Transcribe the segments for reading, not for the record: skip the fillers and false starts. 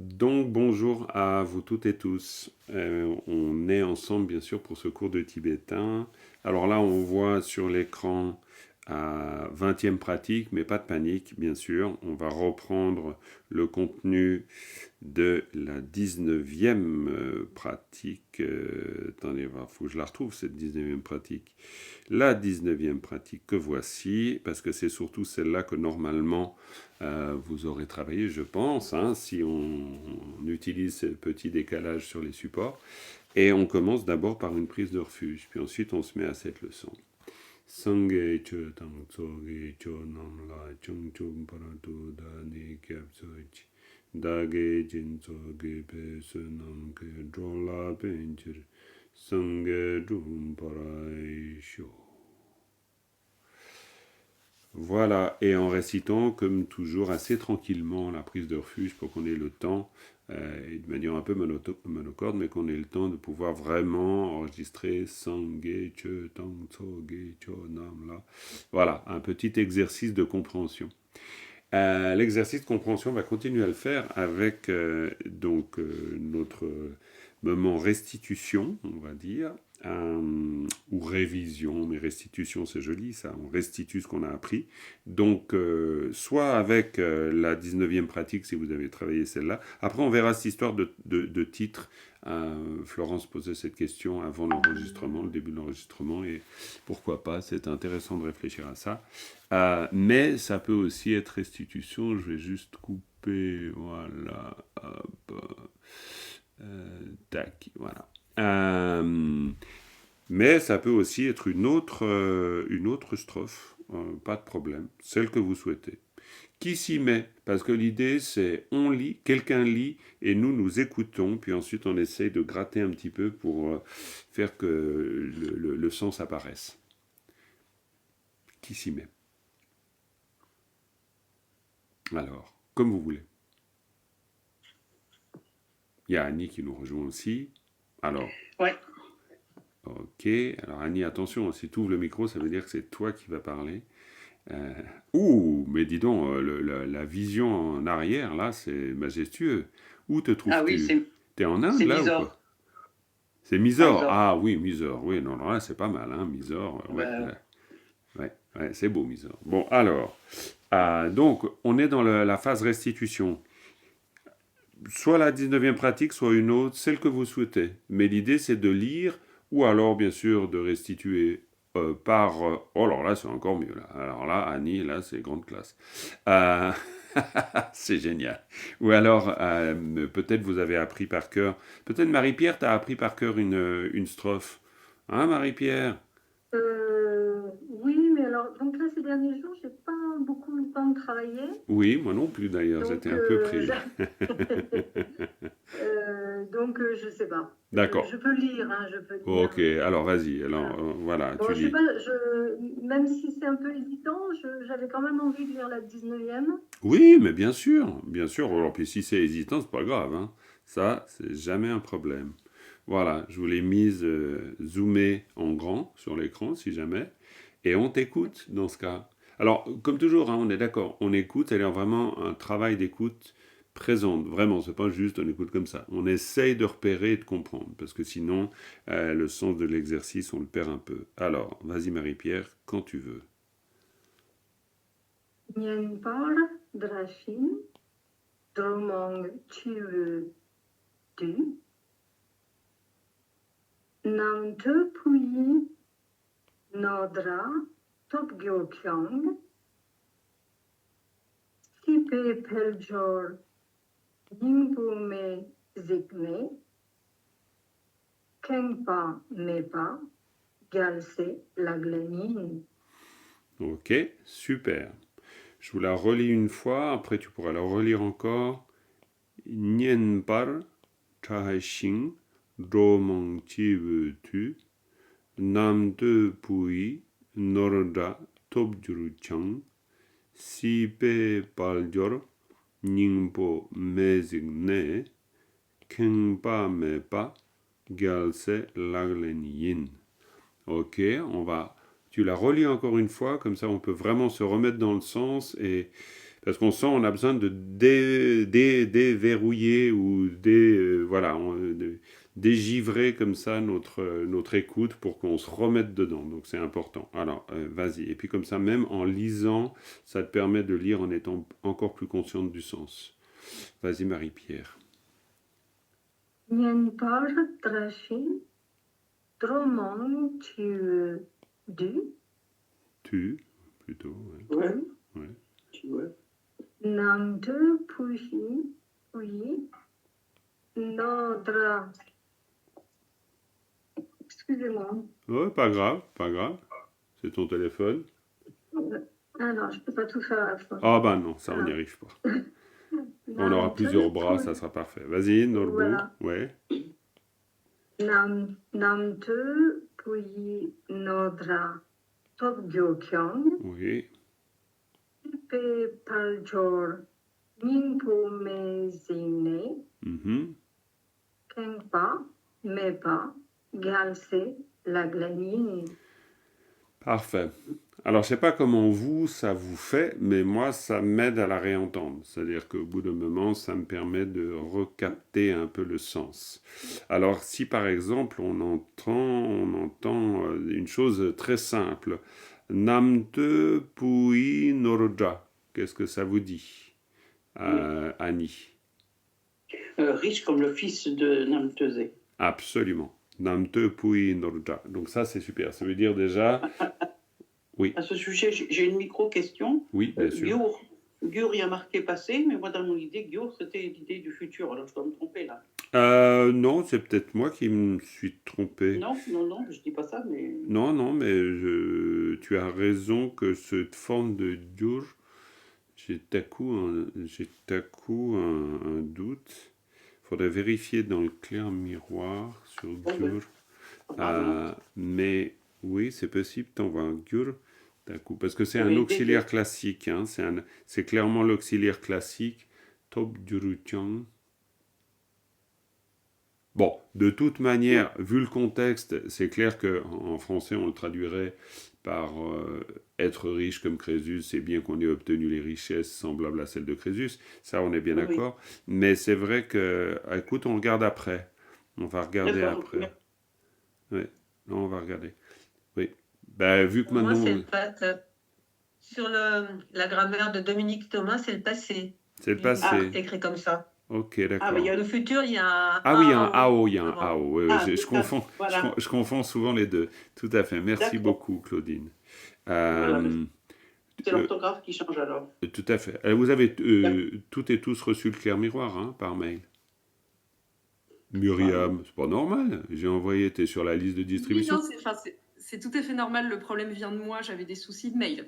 Donc bonjour à vous toutes et tous. On est ensemble bien sûr pour ce cours de tibétain. Alors là on voit sur l'écran 20e pratique, mais pas de panique bien sûr. On va reprendre le contenu de la 19e pratique. Attendez, il faut que je la retrouve cette 19e pratique. La 19e pratique que voici, parce que c'est surtout celle-là que normalement vous aurez travaillé, je pense, hein, si on utilise ce petit décalage sur les supports. Et on commence d'abord par une prise de refuge, puis ensuite on se met à cette leçon. Sangye che tang tsoge cho nam la chung chung paratu da ni kyab sochi. Dage jin tsoge pe se nam ke dro la penchir. Sangye drum parai sho. Voilà, et en récitant, comme toujours, assez tranquillement la prise de refuge pour qu'on ait le temps, et de manière un peu monocorde, mais qu'on ait le temps de pouvoir vraiment enregistrer Sangye Che Tang Tso Ge Cho Nam La. Voilà, un petit exercice de compréhension. L'exercice de compréhension, on va continuer à le faire avec notre moment restitution, on va dire, ou révision, mais restitution c'est joli, ça, on restitue ce qu'on a appris. Donc, soit avec la 19e pratique, si vous avez travaillé celle-là. Après, on verra cette histoire de titre. Florence posait cette question avant l'enregistrement, le début de l'enregistrement, et pourquoi pas, c'est intéressant de réfléchir à ça. Mais ça peut aussi être restitution, je vais juste couper, voilà, hop, tac, voilà. Mais ça peut aussi être une autre strophe, pas de problème, celle que vous souhaitez. Qui s'y met? Parce que l'idée c'est on lit, quelqu'un lit et nous écoutons, puis ensuite on essaye de gratter un petit peu pour faire que le sens apparaisse. Qui s'y met? Alors, comme vous voulez. Il y a Annie qui nous rejoint aussi. Alors, Ouais. ok. Alors Annie, attention, si tu ouvres le micro, ça veut dire que c'est toi qui vas parler. Euh, Ouh, mais dis donc, la vision en arrière, là, c'est majestueux. Où te Ah oui, trouves-tu? T'es en Inde, c'est là, ou quoi? Mysore. C'est Mysore. Mysore. Ah oui, Mysore. Oui, non, non, là, c'est pas mal, hein, Mysore. Ouais, Bah, ouais, ouais, c'est beau, Mysore. Bon, alors, donc, on est dans la phase restitution. Soit la 19e pratique, soit une autre, celle que vous souhaitez. Mais l'idée, c'est de lire, ou alors, bien sûr, de restituer par... oh, alors là, c'est encore mieux. Là. Alors là, Annie, là, c'est grande classe. Euh, c'est génial. Ou alors, peut-être vous avez appris par cœur... Peut-être Marie-Pierre, t'as appris par cœur une strophe. Hein, Marie-Pierre? Oui, mais alors, donc là, ces derniers jours, j'ai pas beaucoup le temps de travailler. Oui, moi non plus, d'ailleurs. J'étais Donc, un peu pris, là. je sais pas. D'accord. Je peux lire, hein, je peux lire. Ok, alors vas-y. Voilà. Alors, voilà, Bon, tu je sais lis. pas, même si c'est un peu hésitant, j'avais quand même envie de lire la 19e. Oui, mais bien sûr, bien sûr. Alors, puis si c'est hésitant, c'est pas grave, hein. Ça, c'est jamais un problème. Voilà, je vous l'ai mise zoomée en grand sur l'écran, si jamais. Et on t'écoute dans ce cas. Alors, comme toujours, hein, on est d'accord, on écoute, c'est-à-dire vraiment un travail d'écoute présente. Vraiment, c'est pas juste on écoute comme ça. On essaye de repérer et de comprendre, parce que sinon, le sens de l'exercice, on le perd un peu. Alors, vas-y Marie-Pierre, quand tu veux. Nyenpar Drachin, Dromong Chivu Du, Nam Te Puyi Nodra, Topgyo Kyong, Sipe Peljor, Ningbu Me Zikme, Kengpa Mepa, Galse Laglanin. Ok, super. Je vous la relis une fois, après tu pourras la relire encore. Nien par chahashin romong chivu tu nam de pui norda tobjuru chang si pe paljor ningpo mezig ne kengpa me pa gyalse laglen yin. Ok, tu la relis encore une fois, comme ça on peut vraiment se remettre dans le sens et Parce qu'on sent on a besoin de déverrouiller ou voilà, dégivrer comme ça notre écoute pour qu'on se remette dedans. Donc c'est important. Alors, vas-y. Et puis comme ça, même en lisant, ça te permet de lire en étant encore plus consciente du sens. Vas-y, Marie-Pierre. Nien par drashi, dromon tu du, Tu, plutôt. Ouais. Ouais, Ouais. tu vois. nam de pushi, oui, nodra. Excusez-moi. Ouais, pas grave, pas grave. C'est ton téléphone. Ah non, je peux pas tout faire à la fois. Ah bah non, ça on n'y arrive pas. On aura Nam plusieurs de bras, ça sera parfait. Vas-y, Norbu. Voilà. Ouais. Nam de puyi nodra top gyokyon, Oui. pe paljor ningpo me zine, Mhm. kengpa, mepa, galse, la glanine. Parfait. Alors, je sais pas comment vous, ça vous fait, mais moi, ça m'aide à la réentendre. C'est-à-dire qu'au bout d'un moment, ça me permet de recapter un peu le sens. Alors, si par exemple, on entend une chose très simple. Namte pui norja. Qu'est-ce que ça vous dit, Annie? Riche comme le fils de Namtese. Absolument. Namte pui norja. Donc ça, c'est super. Ça veut dire déjà... Oui, À ce sujet, j'ai une micro-question. oui, bien sûr. Gur, il y a marqué passé, mais moi, dans mon idée, Gur, c'était l'idée du futur. Alors, je dois me tromper, là. Non, c'est peut-être moi qui me suis trompé. Non, je dis pas ça, mais... Non, non, mais tu as raison que cette forme de dur, j'ai tout à coup un doute. Il faudrait vérifier dans le clair miroir sur gur. Mais oui, c'est possible, t'envoies un gur d'un coup. Parce que c'est un auxiliaire classique. Hein, c'est clairement l'auxiliaire classique. Top Durutyang. Bon, de toute manière, vu le contexte, c'est clair qu'en français, on le traduirait par être riche comme Crésus, c'est bien qu'on ait obtenu les richesses semblables à celles de Crésus, ça on est bien d'accord, mais c'est vrai que, écoute, on regarde après, on va regarder après. Oui, non, on va regarder. Oui, ben, vu que Pour maintenant... moi, c'est sur la grammaire de Dominique Thomas, c'est le passé. C'est le passé. Écrit comme ça. Ok, d'accord. Ah, mais il y a Le futur, il y a un Ah oui, il y a un AO, il y a un avant. AO. Oui, je confonds, voilà. je confonds souvent les deux. Tout à fait. Merci beaucoup, Claudine. Voilà, c'est l'orthographe qui change alors. Tout à fait. Vous avez toutes et tous reçu le clair miroir hein, par mail. Myriam, c'est pas normal. J'ai envoyé, t'es sur la liste de distribution. Oui, non, c'est tout à fait normal. Le problème vient de moi. J'avais des soucis de mail.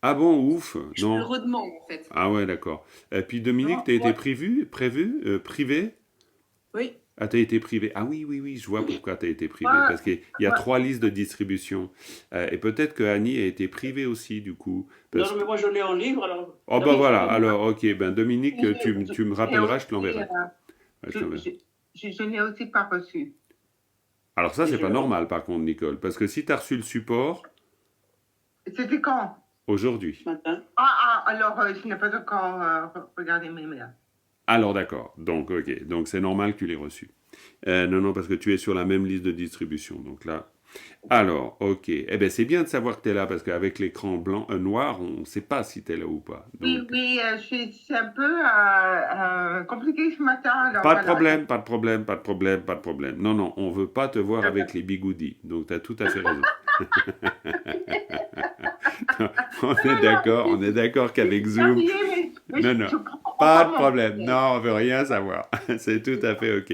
Ah bon, ouf. Je non. le redemande en fait. Ah ouais, d'accord. Et puis Dominique, t'as été privé? Oui. Ah, t'as été privé. Ah oui, je vois pourquoi t'as été privé. Parce qu'il y a 3 listes de distribution. Et peut-être que Annie a été privée aussi, du coup. Non, mais moi je l'ai en livre, alors... Oh, bah voilà, alors, ok. Ben Dominique, tu me rappelleras, je te l'enverrai. Je n'ai aussi pas reçu. Alors ça, c'est pas normal, par contre, Nicole. Parce que si t'as reçu le support... C'était quand? Aujourd'hui. Ce matin. Alors je n'ai pas encore regardé mes mails. Alors d'accord, donc ok, donc c'est normal que tu l'aies reçu. Non, parce que tu es sur la même liste de distribution, donc là... Alors, ok, eh bien c'est bien de savoir que tu es là, parce qu'avec l'écran noir, on ne sait pas si tu es là ou pas. Donc... Oui, c'est un peu compliqué ce matin. Alors, pas de problème. Non, on ne veut pas te voir avec les bigoudis, donc tu as tout à fait raison. On est d'accord qu'avec Zoom... Non, pas de problème. Non, on veut rien savoir. C'est tout à fait ok.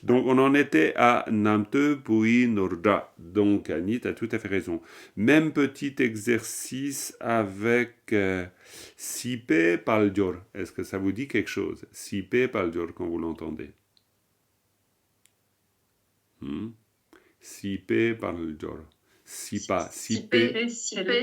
Donc, on en était à Namte Pui Norda. Donc, Annie, tu as tout à fait raison. Même petit exercice avec Sipe Paljor. Est-ce que ça vous dit quelque chose? Sipe Paljor, quand vous l'entendez. Sipe Paljor. Sipe,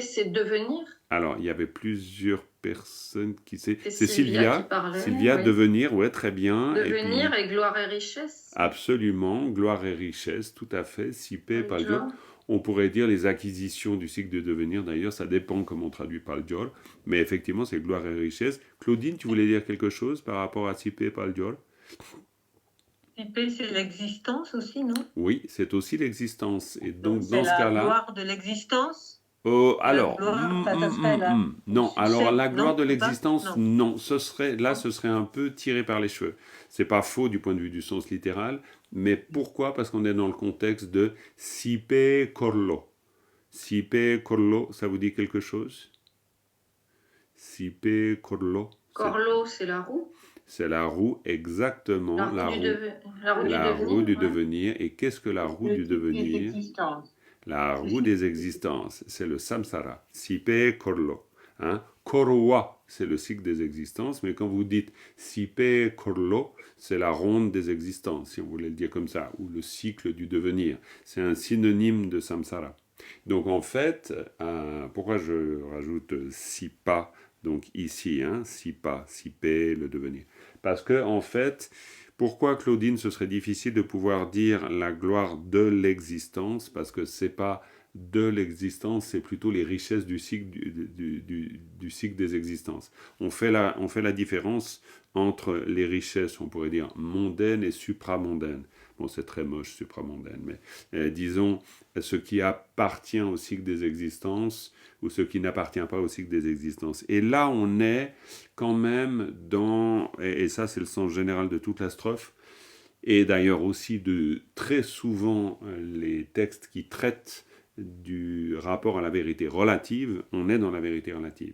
c'est devenir. Alors, il y avait plusieurs personnes qui... C'est Sylvia qui parlait. Sylvia, oui. Devenir, ouais, très bien. Devenir et gloire et richesse. Absolument, gloire et richesse, tout à fait. Sipe Paljor. on pourrait dire les acquisitions du cycle de devenir. D'ailleurs, ça dépend comment on traduit Paljol. Mais effectivement, c'est gloire et richesse. Claudine, tu voulais dire quelque chose par rapport à Sipe et Paljol? Sipe, c'est l'existence aussi, non? Oui, c'est aussi l'existence. Et donc, C'est dans ce la cas-là... gloire de l'existence. Alors, ça serait non, succès, alors la gloire non, de pas, l'existence, non. non, ce serait un peu tiré par les cheveux. C'est pas faux du point de vue du sens littéral, mais pourquoi? Parce qu'on est dans le contexte de sipe korlo. Sipe korlo, ça vous dit quelque chose? Sipe korlo. Corlo, c'est la roue. C'est la roue, exactement, La roue la du roue du devenir. devenir. Et qu'est-ce que la roue du Des devenir? existences. La roue des existences, c'est le samsara. Sipe korlo. Hein? Korwa, c'est le cycle des existences, mais quand vous dites sipe korlo, c'est la ronde des existences, si on voulait le dire comme ça, ou le cycle du devenir. C'est un synonyme de samsara. Donc en fait, pourquoi je rajoute sipa, donc ici, hein, sipa, sipe, le devenir? Parce que en fait, pourquoi, Claudine, ce serait difficile de pouvoir dire la gloire de l'existence? Parce que c'est pas de l'existence, c'est plutôt les richesses du cycle, du cycle des existences. On fait la différence entre les richesses, on pourrait dire, mondaines et supramondaines. Bon, c'est très moche, supramondaine, mais disons, ce qui appartient au cycle des existences ou ce qui n'appartient pas au cycle des existences. Et là, on est quand même dans, et ça c'est le sens général de toute la strophe, et d'ailleurs aussi de très souvent les textes qui traitent du rapport à la vérité relative, on est dans la vérité relative.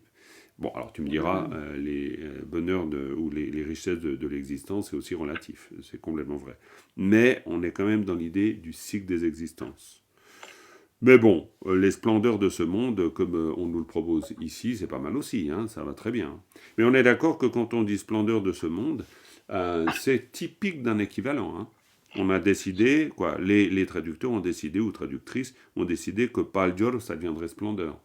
Bon, alors tu me diras, les bonheurs ou les richesses de l'existence, c'est aussi relatif, c'est complètement vrai. Mais on est quand même dans l'idée du cycle des existences. Mais bon, les splendeurs de ce monde, comme on nous le propose ici, c'est pas mal aussi, hein, ça va très bien. Mais on est d'accord que quand on dit splendeur de ce monde, c'est typique d'un équivalent. Hein. On a décidé, quoi, les traducteurs ont décidé, ou traductrices, ont décidé que Paljor, ça deviendrait splendeur.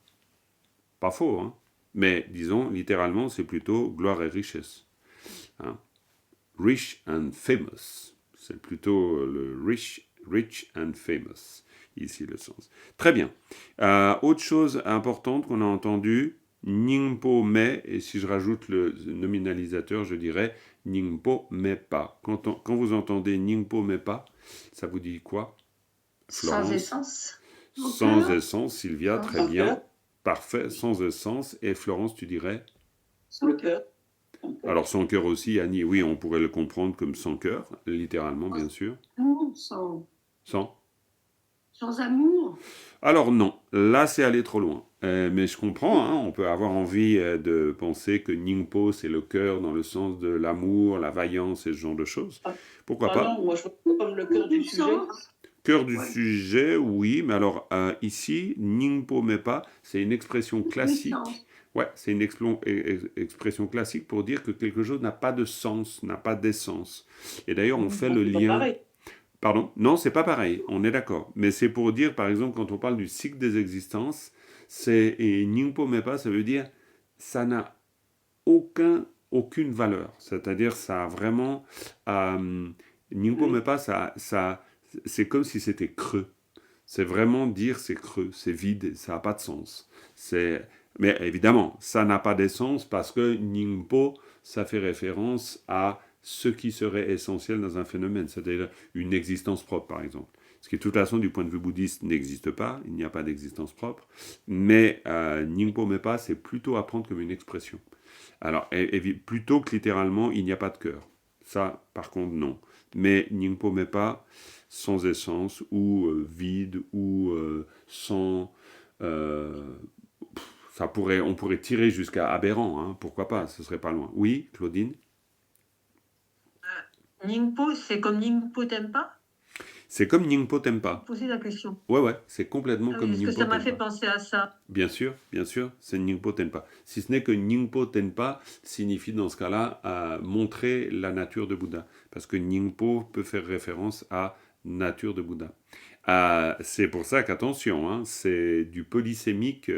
Pas faux, hein. Mais disons, littéralement, c'est plutôt gloire et richesse. Hein. Rich and famous. C'est plutôt le rich and famous. Ici le sens. Très bien. Autre chose importante qu'on a entendue, Ningpo me, et si je rajoute le nominalisateur, je dirais Ningpo me pas. Quand vous entendez Ningpo me pas, ça vous dit quoi, Florence? Sans essence. Sans essence, Sylvia, très Sans bien. cœur. Parfait, sans essence. Et Florence, tu dirais? Sans cœur. Alors sans cœur aussi, Annie, oui, on pourrait le comprendre comme sans cœur, littéralement, bien sûr. Non, sans amour. Alors non, là c'est aller trop loin. Mais je comprends, hein, on peut avoir envie de penser que Ningpo c'est le cœur dans le sens de l'amour, la vaillance et ce genre de choses. Pourquoi pas? Non, moi je vois comme le cœur du sujet. Cœur du sujet, oui, mais alors ici, Ningpo Mepa, c'est une expression classique. Ouais, c'est une expression classique pour dire que quelque chose n'a pas de sens, n'a pas d'essence. Et d'ailleurs, on fait le lien. Pardon? Non, c'est pas pareil, on est d'accord. Mais c'est pour dire, par exemple, quand on parle du cycle des existences, et Ningpo Mepa, ça veut dire ça n'a aucune valeur. C'est-à-dire, ça a vraiment. Ningpo Mepa, c'est comme si c'était creux. C'est vraiment dire c'est creux, c'est vide, ça n'a pas de sens. Mais évidemment, ça n'a pas d'essence parce que Ningpo, ça fait référence à ce qui serait essentiel dans un phénomène, c'est-à-dire une existence propre, par exemple. Ce qui, de toute façon, du point de vue bouddhiste, n'existe pas, il n'y a pas d'existence propre. Mais Ningpo Mepa, c'est plutôt à prendre comme une expression. Alors, plutôt que littéralement, il n'y a pas de cœur. Ça, par contre, non. Mais Ningpo Mepa, sans essence, ou vide, ou sans... on pourrait tirer jusqu'à aberrant, hein, pourquoi pas, ce serait pas loin. Oui, Claudine? Ningpo, c'est comme Ningpo Tempa? C'est comme Ningpo Tempa. Poser la question. Ouais, c'est complètement comme Parce Ningpo que ça m'a Tenpa. fait penser à ça. Bien sûr, c'est Ningpo Tenpa. Si ce n'est que Ningpo Tenpa signifie dans ce cas-là montrer la nature de Bouddha. Parce que Ningpo peut faire référence à nature de Bouddha. C'est pour ça qu'attention, hein, c'est du polysémique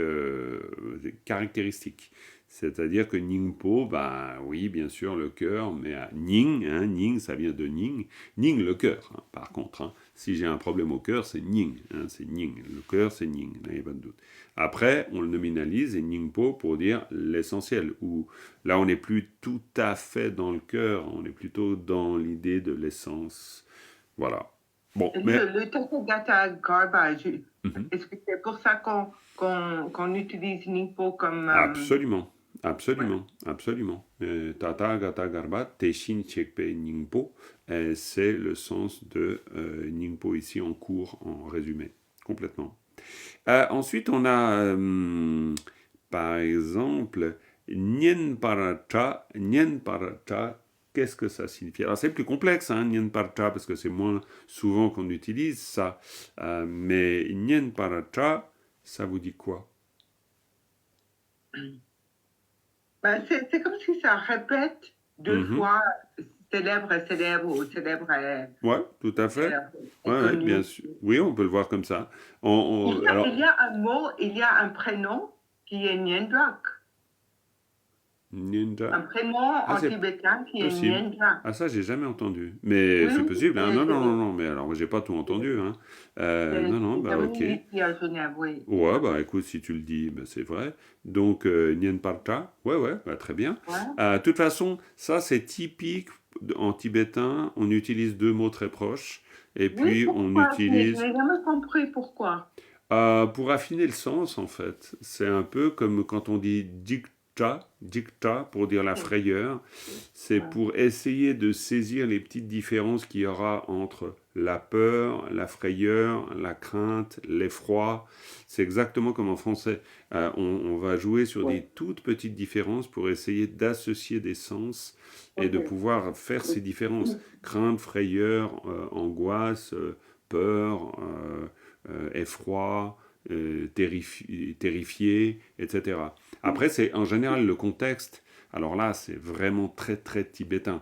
caractéristique. C'est-à-dire que Ningpo, bah oui, bien sûr, le cœur, mais Ning, hein, Ning, ça vient de Ning. Ning, le cœur, hein, par contre. Hein. Si j'ai un problème au cœur, c'est Ning. Hein, c'est Ning. Le cœur, c'est Ning, il n'y a pas de doute. Après, on le nominalise et Ningpo pour dire l'essentiel. Où là, on n'est plus tout à fait dans le cœur, on est plutôt dans l'idée de l'essence. Voilà. Bon, mais... Le Tathagata garbage, Mhm. est-ce que c'est pour ça qu'on utilise Ningpo comme... Absolument. Absolument, absolument. Tata Gata Garba, Teishin Chekpe Ningpo, c'est le sens de Ningpo ici en cours, en résumé, complètement. Ensuite, on a, par exemple, Nyen Paracha. Nyen Paracha, qu'est-ce que ça signifie? Alors, c'est plus complexe, hein, Nyen Paracha, parce que c'est moins souvent qu'on utilise ça. Mais Nyen Paracha, ça vous dit quoi? Ben, c'est comme si ça répète deux fois célèbre ou célèbre. Oui, tout à fait. Ouais, bien sûr. Oui, on peut le voir comme ça. Il y a un mot, il y a un prénom qui est Nyendrak. Un prénom en tibétain qui est Nyendrak. Ah, ça, j'ai jamais entendu. Mais oui, c'est possible. Hein. Non. Mais alors, j'ai pas tout entendu. Hein. Non, bah ok. Oui. Ouais, bah écoute, si tu le dis, bah, c'est vrai. Donc, Nyen Parta, ouais, bah, très bien. De toute façon, ça, c'est typique en tibétain. On utilise deux mots très proches. Et puis, on utilise... Je n'ai jamais compris pourquoi. Pour affiner le sens, en fait. C'est un peu comme quand on dit dicta pour dire la frayeur, c'est pour essayer de saisir les petites différences qu'il y aura entre la peur, la frayeur, la crainte, l'effroi. C'est exactement comme en français. On va jouer sur des toutes petites différences pour essayer d'associer des sens et de pouvoir faire ces différences. Crainte, frayeur, angoisse, peur, effroi, terrifié, etc. Après, c'est en général le contexte. Alors là, c'est vraiment très, très tibétain.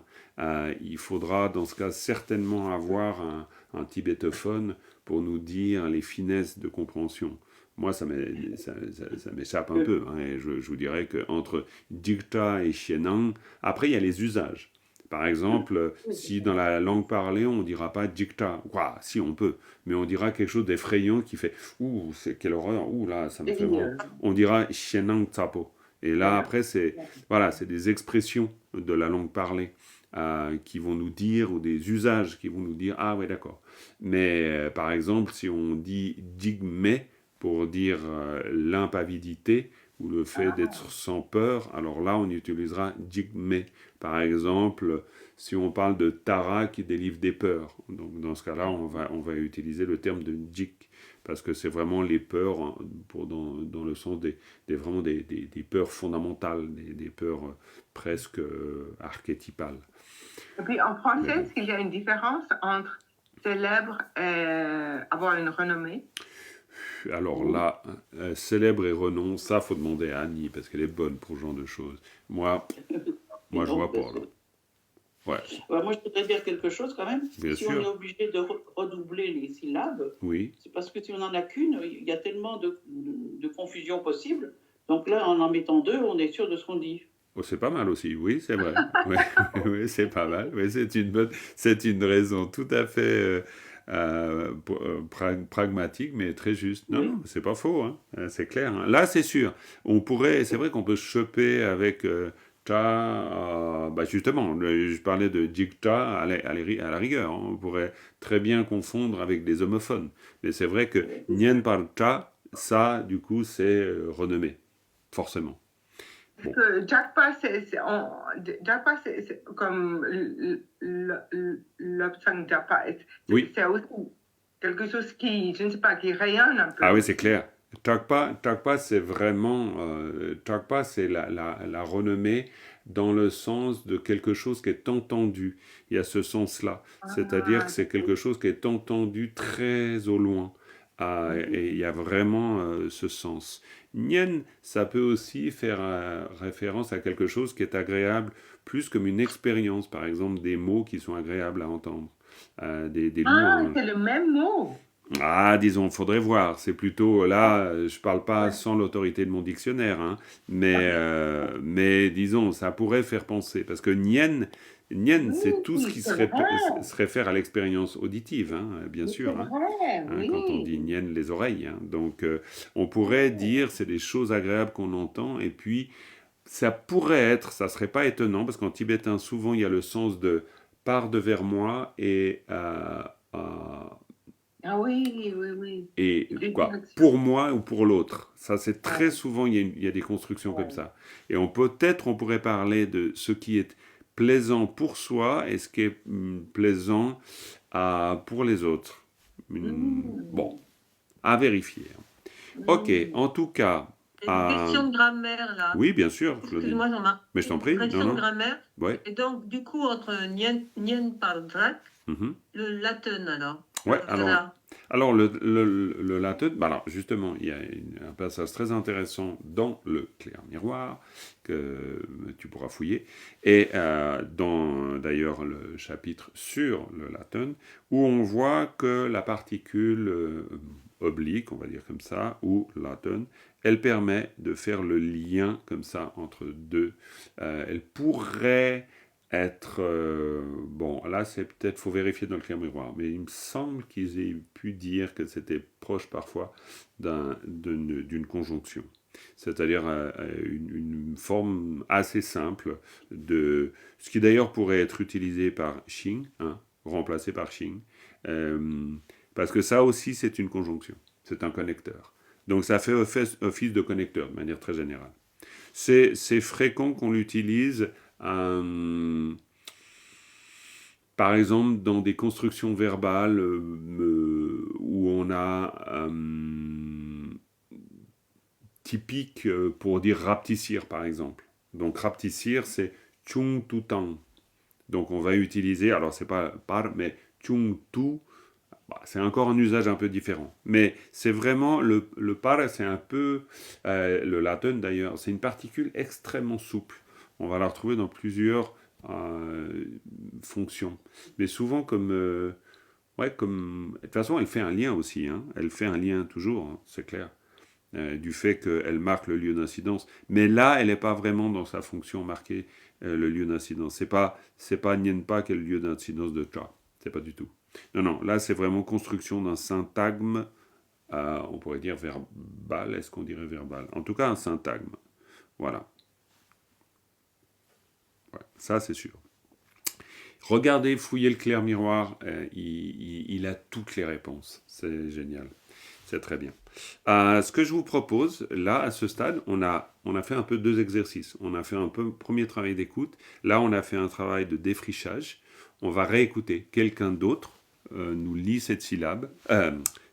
Il faudra, dans ce cas, certainement avoir un tibétophone pour nous dire les finesses de compréhension. Moi, ça m'échappe un peu. Hein, et je vous dirais qu'entre dicta et xianang, après, il y a les usages. Par exemple, si dans la langue parlée, on ne dira pas dicta, si on peut, mais on dira quelque chose d'effrayant qui fait « Ouh, c'est quelle horreur, ouh là, ça me fait vraiment... » On dira « xianang tsapo ». Et là, après, c'est des expressions de la langue parlée qui vont nous dire, ou des usages qui vont nous dire « Ah ouais, d'accord ». Mais par exemple, si on dit « digme » pour dire l'impavidité, ou le fait d'être sans peur, alors là, on utilisera jigme. Par exemple, si on parle de Tara qui délivre des peurs, donc dans ce cas-là, on va utiliser le terme de jik, parce que c'est vraiment les peurs, dans le sens vraiment des peurs fondamentales, des peurs presque archétypales. Et puis en français, est-ce qu'il y a une différence entre célèbre et avoir une renommée? Alors là, célèbre et renom, ça, faut demander à Annie, parce qu'elle est bonne pour ce genre de choses. Moi je vois pas, là. Ouais. Moi, je voudrais dire quelque chose quand même. Bien si sûr. on est obligé de redoubler les syllabes, c'est parce que si on n'en a qu'une, il y a tellement de confusion possible. Donc là, en mettant deux, on est sûr de ce qu'on dit. Oh, c'est pas mal aussi, oui, c'est vrai. Oui, c'est pas mal. Oui, c'est une raison tout à fait pragmatique, mais très juste. Non, c'est pas faux, hein. C'est clair. Hein. Là, c'est sûr. C'est vrai qu'on peut choper avec justement, je parlais de dicta à la rigueur. Hein. On pourrait très bien confondre avec des homophones. Mais c'est vrai que nien par cha, ça, du coup, c'est renommé, forcément. Bon. Jakpa, c'est comme l'obsang Jakpa. C'est aussi quelque chose qui, je ne sais pas, qui rayonne un peu. Ah oui, c'est clair. Jakpa, c'est vraiment... Jakpa, c'est la renommée dans le sens de quelque chose qui est entendu. Il y a ce sens-là. C'est-à-dire que c'est quelque chose qui est entendu très au loin. Et il y a vraiment ce sens. Nien, ça peut aussi faire référence à quelque chose qui est agréable, plus comme une expérience, par exemple des mots qui sont agréables à entendre. Des louanges. C'est le même mot. Ah, disons, faudrait voir. C'est plutôt là, je parle pas sans l'autorité de mon dictionnaire, hein, mais disons, ça pourrait faire penser. Parce que nien, c'est tout ce Oui, qui c'est vrai. se réfère à l'expérience auditive, hein, bien C'est sûr. Hein. vrai, Quand on dit oui. nien, les oreilles. Hein. Donc, on pourrait dire c'est des choses agréables qu'on entend, et puis ça pourrait être, ça serait pas étonnant, parce qu'en tibétain, souvent, il y a le sens de part de vers moi Ah oui, oui, oui. et Des quoi, directions. pour moi ou pour l'autre. Ça, c'est très Ouais, souvent, il y a des constructions comme ouais. ça. Et peut-être, on pourrait parler de ce qui est plaisant pour soi et ce qui est plaisant pour les autres. Bon, Mm, à vérifier. Ok, mm. en tout cas, J'ai une question de grammaire là. oui, bien sûr, Claudine. Excuse-moi, Jean-Marc. Mais je t'en Une prie, non, question de non. grammaire. Ouais. Et donc, du coup, entre Nien par Drac, Mhm. le latin alors. Ouais, Voilà. alors le latin, bah alors justement, il y a un passage très intéressant dans le clair miroir que tu pourras fouiller, et dans d'ailleurs le chapitre sur le latin, où on voit que la particule oblique, on va dire comme ça, ou latin, elle permet de faire le lien comme ça entre deux. Elle pourrait être bon, là c'est peut-être, faut vérifier dans le clair miroir, mais il me semble qu'ils aient pu dire que c'était proche parfois d'une conjonction, c'est-à-dire une forme assez simple de ce qui d'ailleurs pourrait être utilisé par Xing, hein, remplacé par Xing, euh, parce que ça aussi c'est une conjonction, c'est un connecteur, donc ça fait office de connecteur de manière très générale. C'est fréquent qu'on l'utilise par exemple, dans des constructions verbales où on a typique pour dire rapetissir, par exemple. Donc rapetissir, c'est chung tu tang. Donc on va utiliser, alors c'est pas par, mais chung tu, bah, c'est encore un usage un peu différent. Mais c'est vraiment, le par, c'est un peu, le latin d'ailleurs, c'est une particule extrêmement souple. On va la retrouver dans plusieurs fonctions. Mais souvent comme... ouais, comme... De toute façon, elle fait un lien aussi. Hein. Elle fait un lien toujours, hein, c'est clair. Du fait qu'elle marque le lieu d'incidence. Mais là, elle n'est pas vraiment dans sa fonction marquer le lieu d'incidence. C'est pas Nienpa qui est le lieu d'incidence de Cha. C'est pas du tout. Non, non, là, c'est vraiment construction d'un syntagme, on pourrait dire verbal. Est-ce qu'on dirait verbal? En tout cas, un syntagme. Voilà. Ouais, ça, c'est sûr. Regardez, fouillez le clair miroir, il a toutes les réponses. C'est génial. C'est très bien. Ce que je vous propose, là, à ce stade, on a fait un peu deux exercices. On a fait un peu premier travail d'écoute. Là, on a fait un travail de défrichage. On va réécouter. Quelqu'un d'autre nous lit cette syllabe,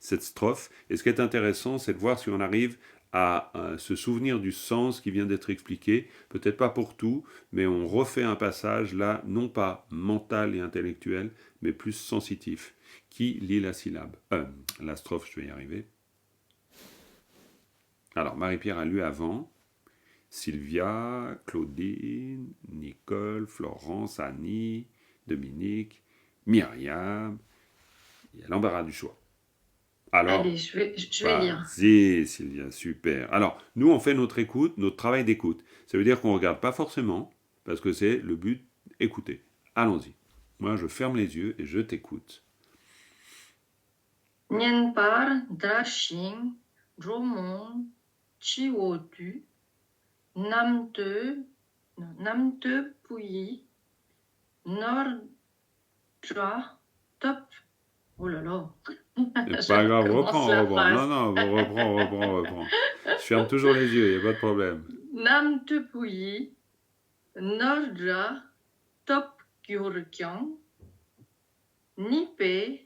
cette strophe. Et ce qui est intéressant, c'est de voir si on arrive à se souvenir du sens qui vient d'être expliqué. Peut-être pas pour tout, mais on refait un passage là, non pas mental et intellectuel, mais plus sensitif. Qui lit la syllabe la strophe, je vais y arriver. Alors, Marie-Pierre a lu avant. Sylvia, Claudine, Nicole, Florence, Annie, Dominique, Myriam. Il y a l'embarras du choix. Alors, allez, je vais lire. vas-y, Sylvia, super. Alors, nous, on fait notre écoute, notre travail d'écoute. Ça veut dire qu'on ne regarde pas forcément, parce que c'est le but, écouter. Allons-y. Moi, je ferme les yeux et je t'écoute. Nienpar, Drashing, Dromon, Chiwodu, Namte, Puyi, Nordra, Top. Oh là là. C'est pas grave, reprends. la Non, phrase. non, reprends. Je ferme toujours les yeux, il n'y a pas de problème. Namte Puyi, Nordra, Top Gyurkyang, Nipe,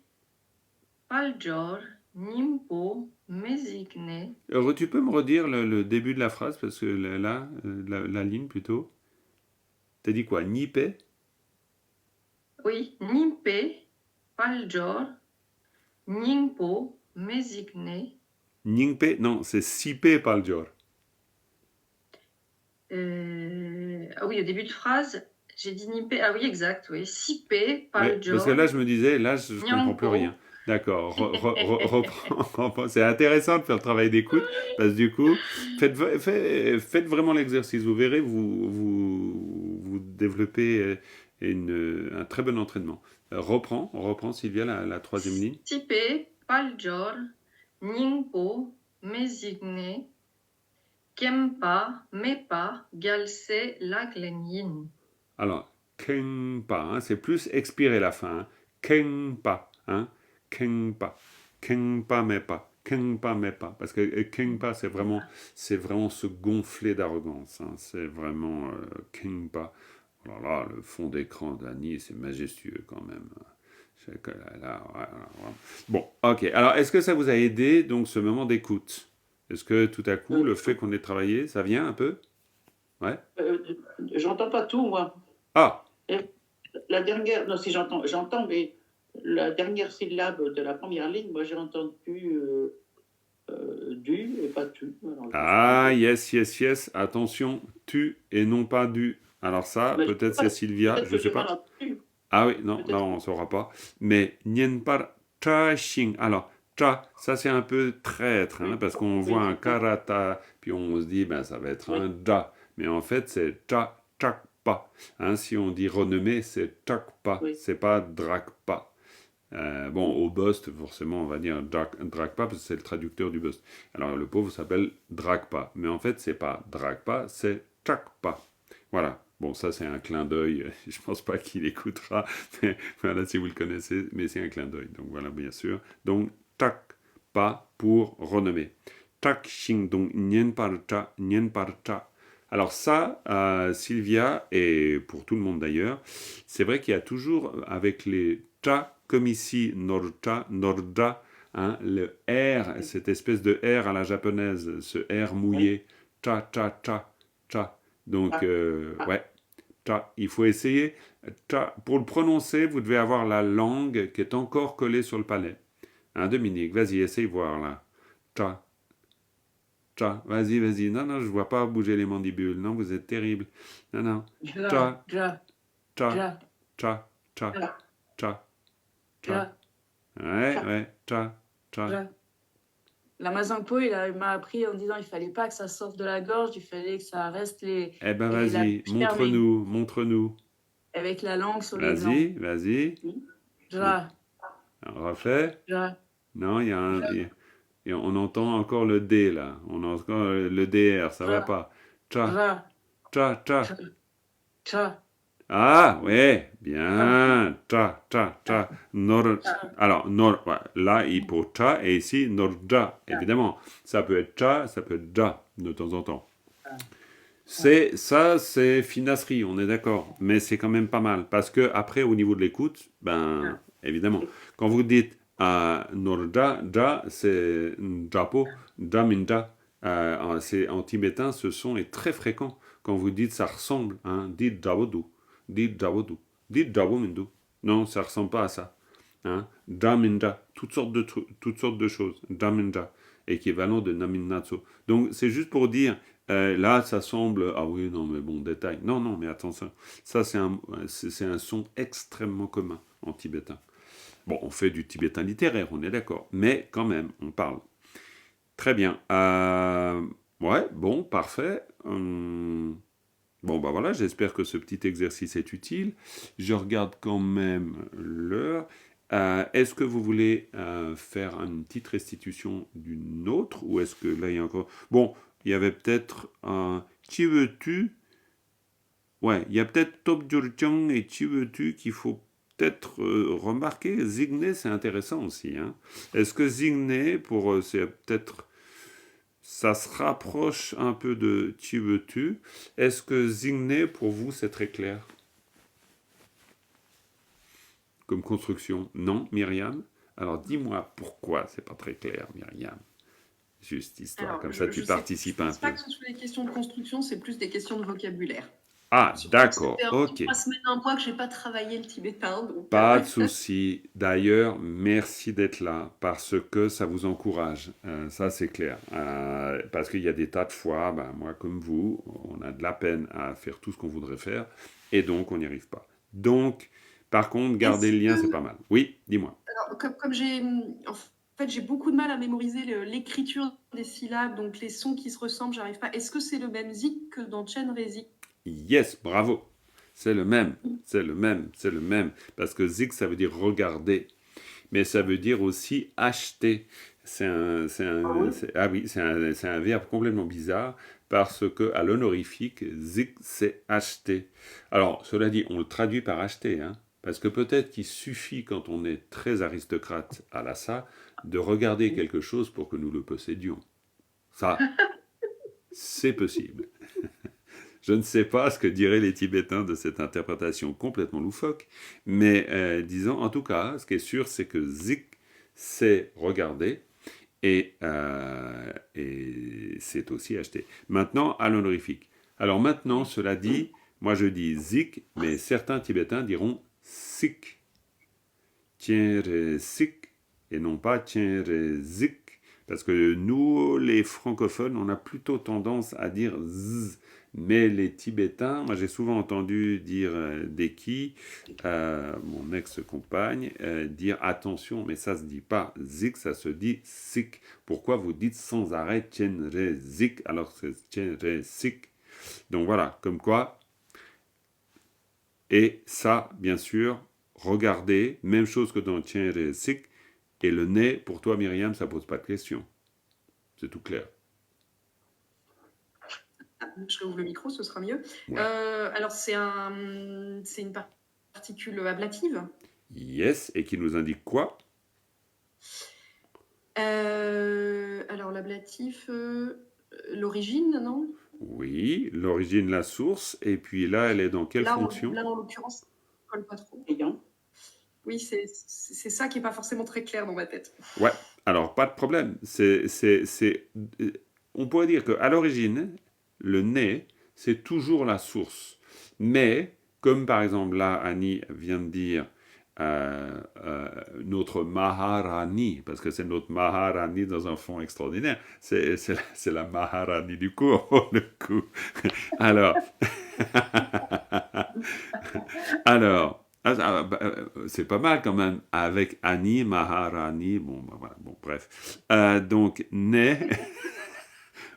Paljor, Nimpo, Mezigne. Tu peux me redire le début de la phrase, parce que là, la ligne plutôt. T'as dit quoi? Nipe? Oui, Nimpe, Paljor, Nimpo, Mezigne. Ningpe? Non, c'est Sipe Paljor. Ah oui, au début de phrase, j'ai dit Nimpe. Ah oui, exact, oui. Sipe, Ouais, Paljor. parce que là, je me disais, là, je ne comprends plus rien. D'accord. Reprends. C'est intéressant de faire le travail d'écoute, parce que du coup, faites vraiment l'exercice. Vous verrez, vous développez un très bon entraînement. Reprends Sylvia, la troisième ligne. Stipe, Paljor, Ningpo, Mezigne, Kempa, Mepa, Galse, Laglenyin. Alors, Kengpa, hein, c'est plus expirer la fin. Hein. Kengpa, hein, Kengpa, Kengpa Mepa, Kengpa Mepa. Parce que Kengpa, c'est vraiment se gonfler d'arrogance. Hein. C'est vraiment Kengpa. Alors là, le fond d'écran d'Annie, c'est majestueux quand même. Bon, ok. Alors, est-ce que ça vous a aidé, donc, ce moment d'écoute? Est-ce que tout à coup, le fait qu'on ait travaillé, ça vient un peu? Ouais. J'entends pas tout, moi. Ah! La dernière, non, si j'entends, mais la dernière syllabe de la première ligne, moi j'ai entendu du et pas tu. Alors, yes. Attention, tu et non pas du. Alors ça, peut-être c'est Sylvia, je ne sais pas. Ah oui, non, là on ne saura pas. Mais nien par cha xing. Alors, cha, ça c'est un peu traître, hein, parce qu'on voit un karata, puis on se dit, ben ça va être un da. Mais en fait, c'est cha, chak pa. Hein, si on dit renommé, c'est chak pa, c'est pas drak pa. Bon, au Bust, forcément, on va dire Dragpa, parce que c'est le traducteur du Bust. Alors, le pauvre s'appelle Dragpa. Mais en fait, c'est pas Dragpa, c'est Chakpa. Voilà. Bon, ça, c'est un clin d'œil. Je pense pas qu'il écoutera. Mais voilà, si vous le connaissez, mais c'est un clin d'œil. Donc, voilà, bien sûr. Donc, Chakpa pour renommer. Chakxing, donc, nien par cha. Alors ça, Sylvia, et pour tout le monde d'ailleurs, c'est vrai qu'il y a toujours, avec les cha, comme ici, norcha, norja, hein, le R, cette espèce de R à la japonaise, ce R mouillé, cha. Donc, ouais, cha, il faut essayer. Cha, pour le prononcer, vous devez avoir la langue qui est encore collée sur le palais. Hein, Dominique, vas-y, essaye voir là. Cha. Vas-y. Non, je vois pas bouger les mandibules. Non, vous êtes terrible. Non. Cha. Ouais, cha. La Mazanpo, il m'a appris en disant qu'il fallait pas que ça sorte de la gorge, il fallait que ça reste les... Eh ben vas-y, montre-nous. Avec la langue sur les dents. Vas-y. On refait. Non, il y a un... Et on entend encore le D là. On entend le DR, ça va pas. Cha. Ah, ouais, bien. Cha. Alors, là, il pour cha et ici, norja. Évidemment, ça peut être cha, ça peut être ja de temps en temps. C'est finasserie, on est d'accord. Mais c'est quand même pas mal. Parce que après, au niveau de l'écoute, ben, évidemment, quand vous dites norja, ja, c'est japo, jaminja. En tibétain, ce son est très fréquent. Quand vous dites ça ressemble, hein, dites jabodu. Dites jabomindu. Non, ça ressemble pas à ça. Hein? Jaminja, toutes sortes de choses. Jaminja, équivalent de naminatsu. Donc c'est juste pour dire, là ça semble, ah oui, non mais bon, détail. Non, mais attention, ça c'est un son extrêmement commun en tibétain. Bon, on fait du tibétain littéraire, on est d'accord, mais quand même, on parle. Très bien. Ouais, bon, parfait. Bon, bah voilà, j'espère que ce petit exercice est utile. Je regarde quand même l'heure. Est-ce que vous voulez faire une petite restitution d'une autre, ou est-ce que là, il y a encore... Bon, il y avait peut-être un Chi veux-tu. Ouais, il y a peut-être Top Jurchang et Chi veux-tu qu'il faut peut-être remarquer. Zigné, c'est intéressant aussi. Hein. Est-ce que Zigné, c'est peut-être... Ça se rapproche un peu de Chi veux-tu. Est-ce que Zigné, pour vous, c'est très clair? Comme construction? Non, Myriam? Alors, dis-moi pourquoi c'est pas très clair, Myriam. Juste histoire, alors, comme ça tu participes un peu. Je ne pense pas que ce soit des questions de construction, c'est plus des questions de vocabulaire. Ah, d'accord, ok. Ça fait 3 semaines, un mois que je n'ai pas travaillé le tibétain. Donc, pas de souci. D'ailleurs, merci d'être là, parce que ça vous encourage. Ça, c'est clair. Parce qu'il y a des tas de fois, moi comme vous, on a de la peine à faire tout ce qu'on voudrait faire, et donc on n'y arrive pas. Donc, Par contre, garder le lien, c'est pas mal. Oui, dis-moi. Alors, comme j'ai, en fait, j'ai beaucoup de mal à mémoriser l'écriture des syllabes, donc les sons qui se ressemblent, j'arrive pas. Est-ce que c'est le même zik que dans Chen Rezi? Yes, bravo. C'est le même, c'est le même, c'est le même. Parce que zik, ça veut dire regarder. Mais ça veut dire aussi acheter. Ah oui, c'est un verbe complètement bizarre parce que à l'honorifique, zik, c'est acheter. Alors, cela dit, on le traduit par acheter, hein, parce que peut-être qu'il suffit, quand on est très aristocrate à Lhasa, de regarder quelque chose pour que nous le possédions. Ça, c'est possible. Je ne sais pas ce que diraient les Tibétains de cette interprétation complètement loufoque, mais disons, en tout cas, ce qui est sûr, c'est que zik, c'est regarder, et c'est aussi acheter. Maintenant, à l'honorifique. Alors maintenant, cela dit, moi je dis zik, mais certains Tibétains diront sik. Tienre sik, et non pas tienre zik. Parce que nous, les francophones, on a plutôt tendance à dire z. Mais les Tibétains, moi j'ai souvent entendu dire Deki, mon ex-compagne, dire attention, mais ça se dit pas zik, ça se dit sik. Pourquoi vous dites sans arrêt tienre zik alors que c'est tienre sik? Donc voilà, comme quoi. Et ça, bien sûr, regardez, même chose que dans tienre sik, et le nez, pour toi Myriam, ça pose pas de question. C'est tout clair. Je réouvre le micro, ce sera mieux. Ouais. Alors, c'est une particule ablative. Yes, et qui nous indique quoi? Alors, l'ablatif, l'origine, non? Oui, l'origine, la source, et puis là, elle est dans quelle fonction? Là, en l'occurrence, ça ne colle pas trop. Ayant. Oui, c'est ça qui n'est pas forcément très clair dans ma tête. Ouais, alors pas de problème. On pourrait dire qu'à l'origine, le nez, c'est toujours la source. Mais, comme par exemple là, Annie vient de dire notre Maharani, parce que c'est notre Maharani dans un fond extraordinaire, c'est la Maharani du cours, pour le coup. Alors, c'est pas mal quand même, avec Annie, Maharani, bon, voilà, bon, bref. Donc, né,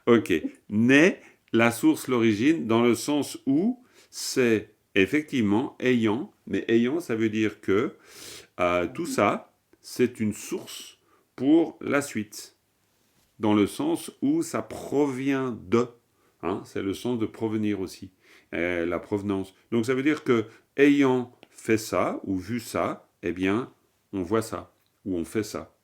ok, né, la source, l'origine, dans le sens où c'est effectivement ayant, mais ayant, ça veut dire que tout ça, c'est une source pour la suite, dans le sens où ça provient de, hein, c'est le sens de provenir aussi, la provenance. Donc ça veut dire que ayant fait ça ou vu ça, eh bien, on voit ça ou on fait ça.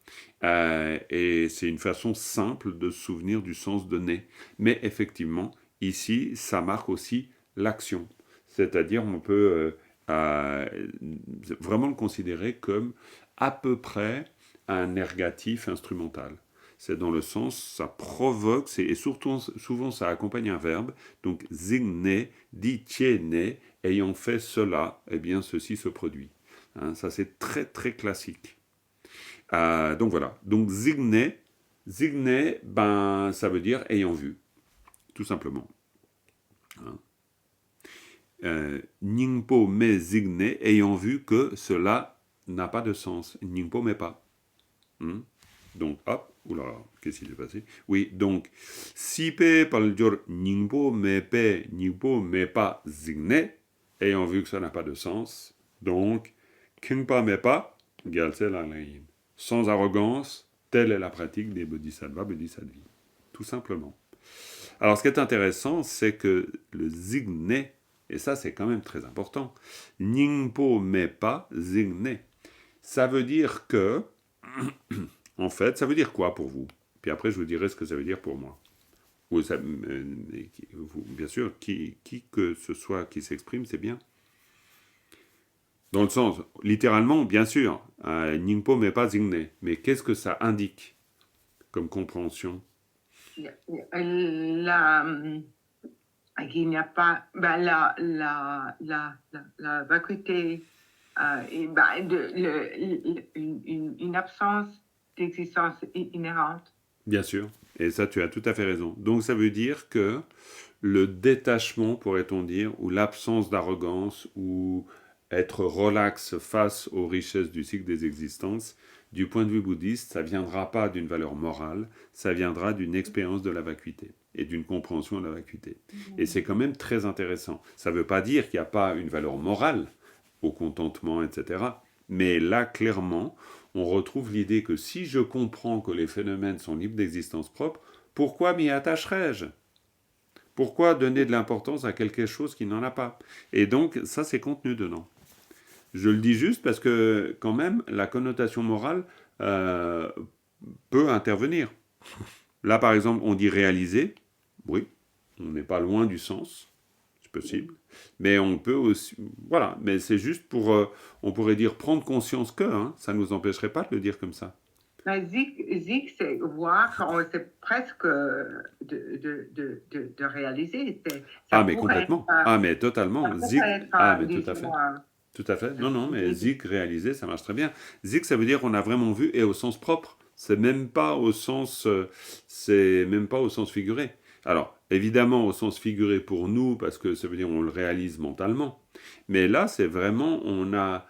Et c'est une façon simple de se souvenir du sens de né. Mais effectivement, ici, ça marque aussi l'action. C'est-à-dire, on peut vraiment le considérer comme à peu près un ergatif instrumental. C'est dans le sens, ça provoque, et surtout, souvent ça accompagne un verbe, donc zigne, dit tiene, ayant fait cela, eh bien ceci se produit. Hein, ça c'est très très classique. Donc voilà, donc zigne, ben, ça veut dire ayant vu, tout simplement. Hein. Ningpo me zigne, ayant vu que cela n'a pas de sens. Ningpo me pas. Donc, hop, oula, qu'est-ce qui s'est passé? Oui, donc, si pe paljor ningpo me pas zigne, ayant vu que ça n'a pas de sens, donc, kingpa me pas, galse la laïn. Sans arrogance, telle est la pratique des bodhisattvas, bodhisattvi. Tout simplement. Alors, ce qui est intéressant, c'est que le zigne, et ça c'est quand même très important, ningpo me pas zigne, ça veut dire que, en fait, ça veut dire quoi pour vous? Puis après, je vous dirai ce que ça veut dire pour moi. Ou ça, bien sûr, qui que ce soit qui s'exprime, c'est bien. Dans le sens, littéralement, bien sûr, Ningpo me pas zigne. Mais qu'est-ce que ça indique comme compréhension? Il n'y a pas la vacuité, une absence d'existence inhérente. Bien sûr, et ça tu as tout à fait raison. Donc ça veut dire que le détachement, pourrait-on dire, ou l'absence d'arrogance, ou être relax face aux richesses du cycle des existences, du point de vue bouddhiste, ça ne viendra pas d'une valeur morale, ça viendra d'une expérience de la vacuité et d'une compréhension de la vacuité. Et c'est quand même très intéressant. Ça ne veut pas dire qu'il n'y a pas une valeur morale au contentement, etc. Mais là, clairement, on retrouve l'idée que si je comprends que les phénomènes sont libres d'existence propre, pourquoi m'y attacherais-je ? Pourquoi donner de l'importance à quelque chose qui n'en a pas ? Et donc, ça, c'est contenu dedans. Je le dis juste parce que, quand même, la connotation morale peut intervenir. Là, par exemple, on dit réaliser. Oui, on n'est pas loin du sens. C'est possible. Mais on peut aussi... Voilà, mais c'est juste pour... on pourrait dire prendre conscience que, hein, ça ne nous empêcherait pas de le dire comme ça. Zik, c'est voir, c'est presque de réaliser. Ah, mais complètement. Ah, mais totalement. Zik, ah, mais tout à fait. Tout à fait. Non, non, mais zik, réaliser, ça marche très bien. Zik, ça veut dire qu'on a vraiment vu, et au sens propre. C'est même pas au sens figuré. Alors, évidemment, au sens figuré pour nous, parce que ça veut dire on le réalise mentalement. Mais là, c'est vraiment, on n'a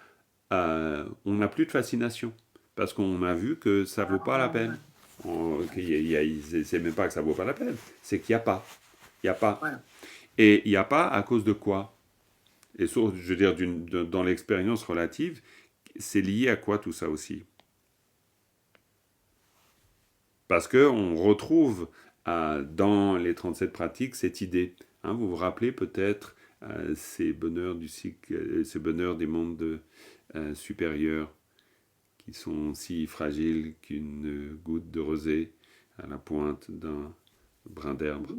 plus de fascination. Parce qu'on a vu que ça ne vaut pas la peine. C'est même pas que ça ne vaut pas la peine, c'est qu'il n'y a pas. Il n'y a pas. Ouais. Et il n'y a pas à cause de quoi ? Et je veux dire, dans l'expérience relative, c'est lié à quoi tout ça aussi ? Parce qu'on retrouve dans les 37 pratiques cette idée. Hein, vous vous rappelez peut-être ces bonheurs du cycle, ces bonheurs des mondes supérieurs, qui sont si fragiles qu'une goutte de rosée à la pointe d'un brin d'herbe.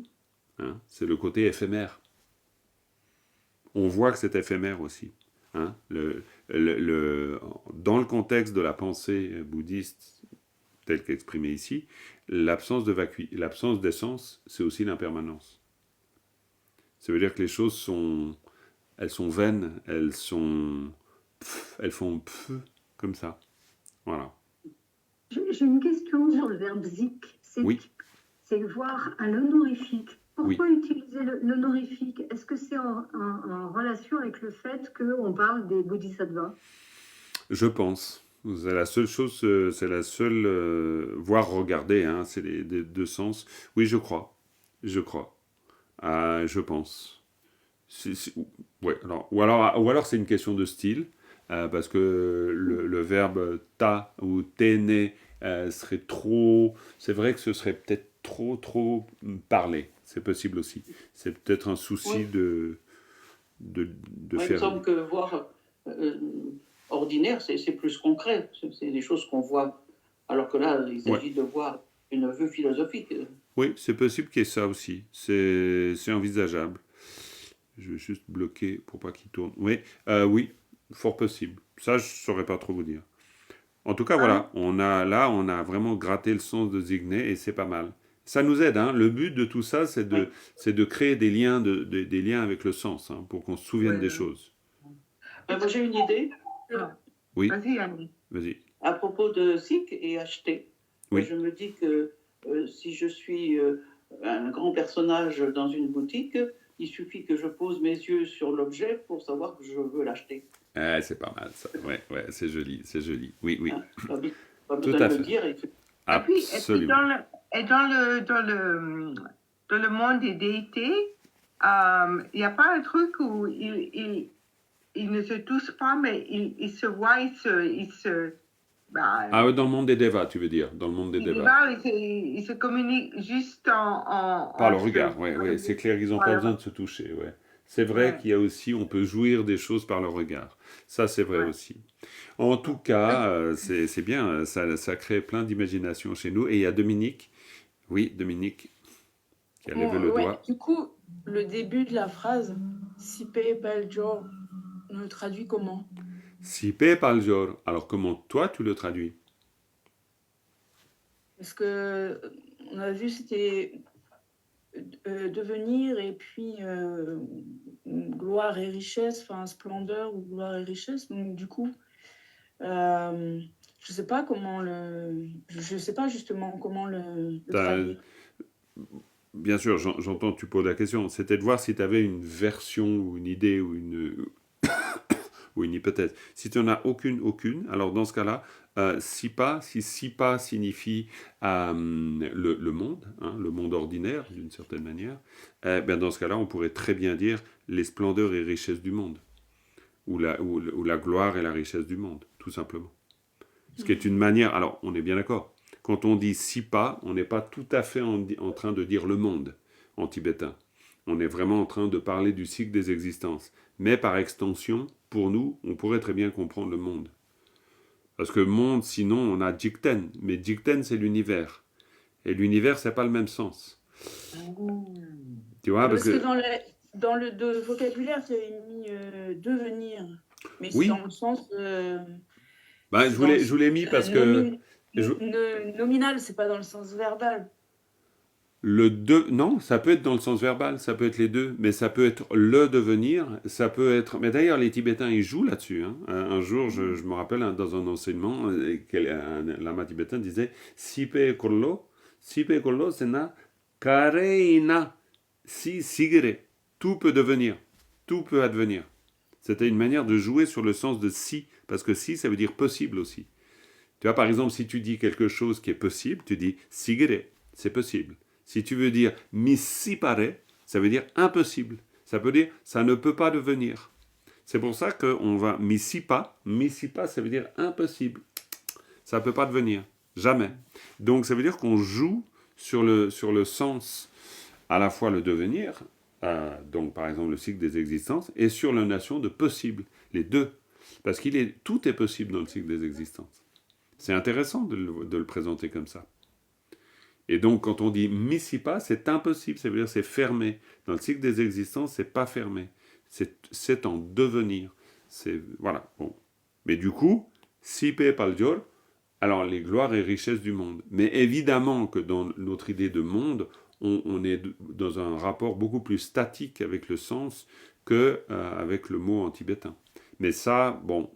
Hein, c'est le côté éphémère. On voit que c'est éphémère aussi. Hein, dans le contexte de la pensée bouddhiste telle qu'exprimée ici, l'absence d'essence, c'est aussi l'impermanence. Ça veut dire que les choses elles sont vaines, elles font comme ça. Voilà. J'ai une question sur le verbe zik. C'est voir un honorifique. Pourquoi utiliser l'honorifique ? Est-ce que c'est en relation avec le fait qu'on parle des bodhisattvas ? Je pense. C'est la seule chose, voir, regarder, hein, c'est les deux sens. Oui, je crois. Je pense. Ouais, ou alors c'est une question de style. Parce que le verbe ta ou tene serait trop... C'est vrai que ce serait peut-être trop parlé. C'est possible aussi. C'est peut-être un souci de faire... Il me semble que voir ordinaire, c'est plus concret. C'est des choses qu'on voit. Alors que là, il s'agit de voir une vue philosophique. Oui, c'est possible qu'il y ait ça aussi. C'est envisageable. Je vais juste bloquer pour pas qu'il tourne. Oui, fort possible. Ça, je ne saurais pas trop vous dire. En tout cas, voilà, on a vraiment gratté le sens de Zigné et c'est pas mal. Ça nous aide, hein. Le but de tout ça, c'est de créer des liens, des liens avec le sens, hein, pour qu'on se souvienne des choses. Moi, j'ai une idée. Oui. Vas-y, Annie. Vas-y. À propos de Zik et acheter. Oui. Je me dis que si je suis un grand personnage dans une boutique, il suffit que je pose mes yeux sur l'objet pour savoir que je veux l'acheter. C'est pas mal, ça. Ouais, c'est joli. Oui. Pas besoin de le dire. Absolument. Et dans le monde des déités, il n'y a pas un truc où ils ne se touchent pas, mais ils se voient, dans le monde des devas, tu veux dire, dans le monde des devas. Ils se communiquent juste par le regard, oui, c'est clair, ils n'ont pas besoin de se toucher, ouais. C'est vrai qu'il y a aussi, on peut jouir des choses par le regard. Ça, c'est vrai aussi. En tout cas, c'est bien, ça crée plein d'imagination chez nous. Et il y a Dominique, qui a levé le doigt. Du coup, le début de la phrase, Sipe Paljor, on le traduit comment ? Sipe Paljor. Alors, comment toi, tu le traduis ? Parce que on a vu, c'était devenir et puis gloire et richesse, enfin splendeur ou gloire et richesse. Donc du coup, je sais pas justement comment le traduire. Bien sûr, j'entends que tu poses la question. C'était de voir si tu avais une version ou une idée ou ou une hypothèse. Si tu n'en as aucune, alors dans ce cas-là, si sipa signifie le monde, hein, le monde ordinaire d'une certaine manière, dans ce cas-là, on pourrait très bien dire les splendeurs et richesses du monde, ou la gloire et la richesse du monde, tout simplement. Ce qui est une manière, alors on est bien d'accord, quand on dit sipa, on n'est pas tout à fait en train de dire le monde en tibétain. On est vraiment en train de parler du cycle des existences. Mais par extension, pour nous, on pourrait très bien comprendre le monde. Parce que monde, sinon, on a Jikten. Mais Jikten, c'est l'univers. Et l'univers, c'est pas le même sens. Tu vois, parce que dans le vocabulaire, tu avais mis devenir. Mais oui. c'est dans le sens... je vous l'ai mis parce que... Nominal, c'est pas dans le sens verbal. Non, ça peut être dans le sens verbal, ça peut être les deux, mais ça peut être le devenir, ça peut être... Mais d'ailleurs, les Tibétains, ils jouent là-dessus. Hein. Un jour, je me rappelle, dans un enseignement, un lama tibétain disait « Sipe kollo, c'est na kareina, si sigere ». Tout peut devenir, tout peut advenir. C'était une manière de jouer sur le sens de « si », parce que « si », ça veut dire « possible » aussi. Tu vois, par exemple, si tu dis quelque chose qui est possible, tu dis « sigere », c'est possible. Si tu veux dire « missipare », ça veut dire « impossible ». Ça veut dire « ça ne peut pas devenir ». C'est pour ça qu'on va « missipa ». Missipa, ça veut dire « impossible ». Ça ne peut pas devenir. Jamais. Donc, ça veut dire qu'on joue sur le sens, à la fois le devenir, donc par exemple le cycle des existences, et sur la notion de possible. Les deux. Parce tout est possible dans le cycle des existences. C'est intéressant de le présenter comme ça. Et donc, quand on dit « missipa », c'est impossible, ça veut dire c'est fermé. Dans le cycle des existences, c'est pas fermé. C'est en devenir. Voilà. Bon. Mais du coup, « sipe paljor », alors les gloires et richesses du monde. Mais évidemment que dans notre idée de monde, on est dans un rapport beaucoup plus statique avec le sens qu'avec le mot en tibétain. Mais ça, bon,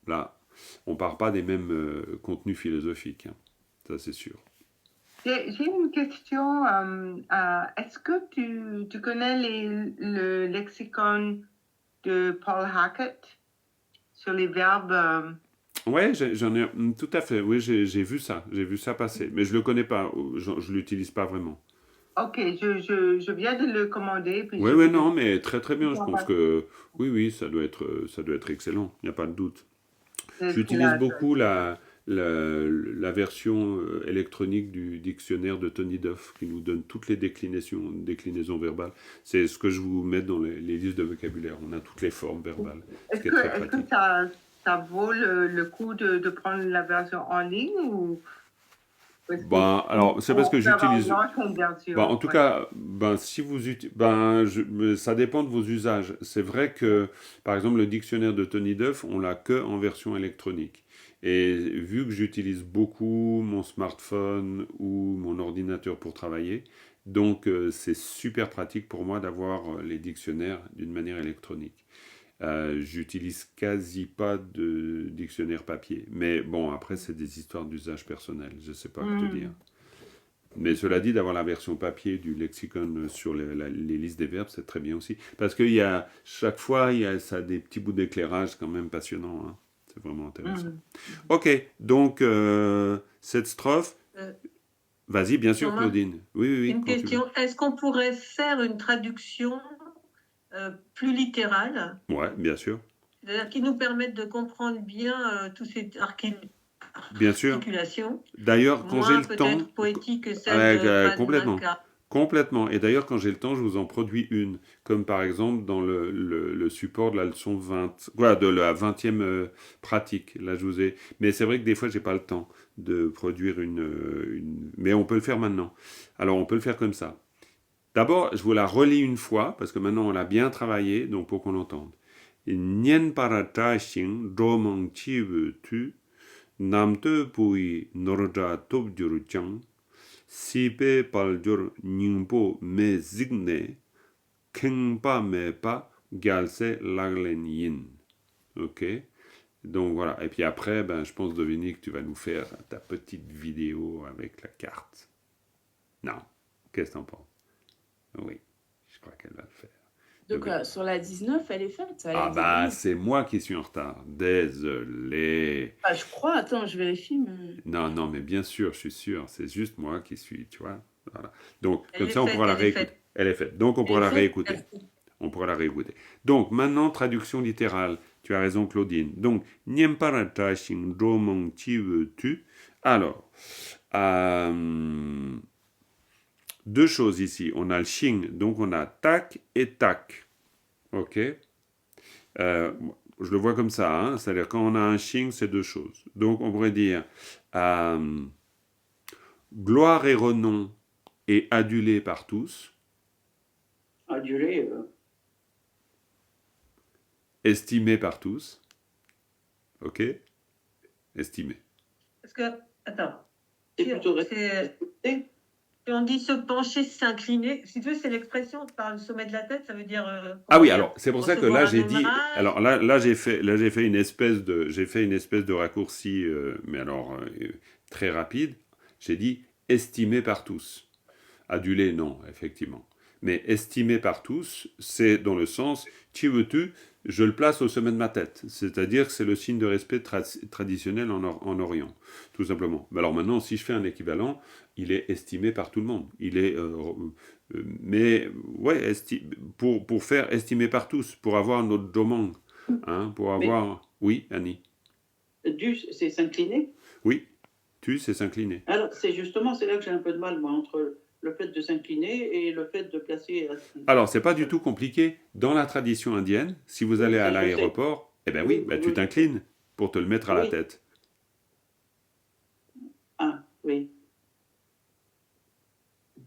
là, on ne part pas des mêmes contenus philosophiques. Hein. Ça, c'est sûr. J'ai une question. Est-ce que tu connais le lexicon de Paul Hackett sur les verbes Oui, j'en ai tout à fait. Oui, j'ai vu ça. J'ai vu ça passer. Mais je ne le connais pas. Je ne l'utilise pas vraiment. Ok, je viens de le commander. Oui, non, mais très très bien. Je pense que oui, ça doit être excellent. Il n'y a pas de doute. J'utilise beaucoup la version électronique du dictionnaire de Tony Duff qui nous donne toutes les déclinaisons verbales. C'est ce que je vous mets dans les listes de vocabulaire. On a toutes les formes verbales. Est-ce que ça vaut le coup de prendre la version en ligne ou... alors, c'est parce que j'utilise... en tout cas, si vous ça dépend de vos usages. C'est vrai que, par exemple, le dictionnaire de Tony Duff, on l'a que en version électronique. Et vu que j'utilise beaucoup mon smartphone ou mon ordinateur pour travailler, donc c'est super pratique pour moi d'avoir les dictionnaires d'une manière électronique. J'utilise quasi pas de dictionnaire papier. Mais bon, après, c'est des histoires d'usage personnel. Je ne sais pas quoi te dire. Mais cela dit, d'avoir la version papier du lexicon sur les listes des verbes, c'est très bien aussi. Parce que chaque fois, ça a des petits bouts d'éclairage quand même passionnants. Hein. C'est vraiment intéressant. Ok, donc cette strophe... Vas-y, bien sûr, Claudine. Oui. Une question. Est-ce qu'on pourrait faire une traduction plus littérale? Oui, bien sûr. C'est-à-dire qui nous permette de comprendre bien tous ces articulations. D'ailleurs, quand j'ai le temps... peut-être poétique que celle de Complètement. Et d'ailleurs, quand j'ai le temps, je vous en produis une. Comme par exemple dans le support de la leçon 20... de la 20e pratique. Là, je vous ai... Mais c'est vrai que des fois, je n'ai pas le temps de produire une... Mais on peut le faire maintenant. Alors, on peut le faire comme ça. D'abord, je vous la relis une fois, parce que maintenant, on l'a bien travaillé, donc pour qu'on l'entende. Nien paratashin romang chivu tu namte pui norja tobjur chang sipe paljur nyingpo me zigne kengpa me pa gyalse laglen yin. Ok? Donc voilà. Et puis après, je pense, Dominique, tu vas nous faire ta petite vidéo avec la carte. Non. Qu'est-ce que t'en penses? Oui, je crois qu'elle va le faire. Donc, sur la 19, elle est faite. Ah bah, c'est moi qui suis en retard. Désolé. Ah, je crois, attends, je vérifie. Mais... Non, mais bien sûr, je suis sûr. C'est juste moi qui suis, tu vois. Voilà. Donc, comme Elle ça, est on faite, pourra la elle est réécouter. faite. Elle est faite. Donc, on pourra la réécouter. On pourra la réécouter. Donc, maintenant, traduction littérale. Tu as raison, Claudine. Donc, Nyemparata Shin Romong Chi Tu. Alors, deux choses ici. On a le Shin, donc on a tak et tak. Ok? Je le vois comme ça, hein? C'est-à-dire quand on a un Shin, c'est deux choses. Donc, on pourrait dire gloire et renom et adulé par tous. Adulé. Estimé par tous. Ok? Estimé. Parce que, attends. C'est plutôt Si on dit se pencher, s'incliner, si tu veux, c'est l'expression par le sommet de la tête, ça veut dire. Ah oui, alors c'est pour ça que là j'ai dit. Alors là j'ai fait une espèce de raccourci, mais alors très rapide. J'ai dit estimé par tous. Adulé, non, effectivement. Mais estimé par tous, c'est dans le sens tu veux-tu, je le place au sommet de ma tête. C'est-à-dire que c'est le signe de respect traditionnel en Orient, tout simplement. Mais alors maintenant, si je fais un équivalent, il est estimé par tout le monde. Il est, mais ouais, pour faire estimé par tous, pour avoir notre domang, hein, pour avoir. Oui, Annie. Du, c'est s'incliner. Oui, tu, c'est s'incliner. Alors c'est là que j'ai un peu de mal, moi, entre le fait de s'incliner et le fait de placer... Alors, c'est pas du tout compliqué. Dans la tradition indienne, si vous allez à l'aéroport, eh ben oui, tu t'inclines pour te le mettre à la tête. Ah, oui.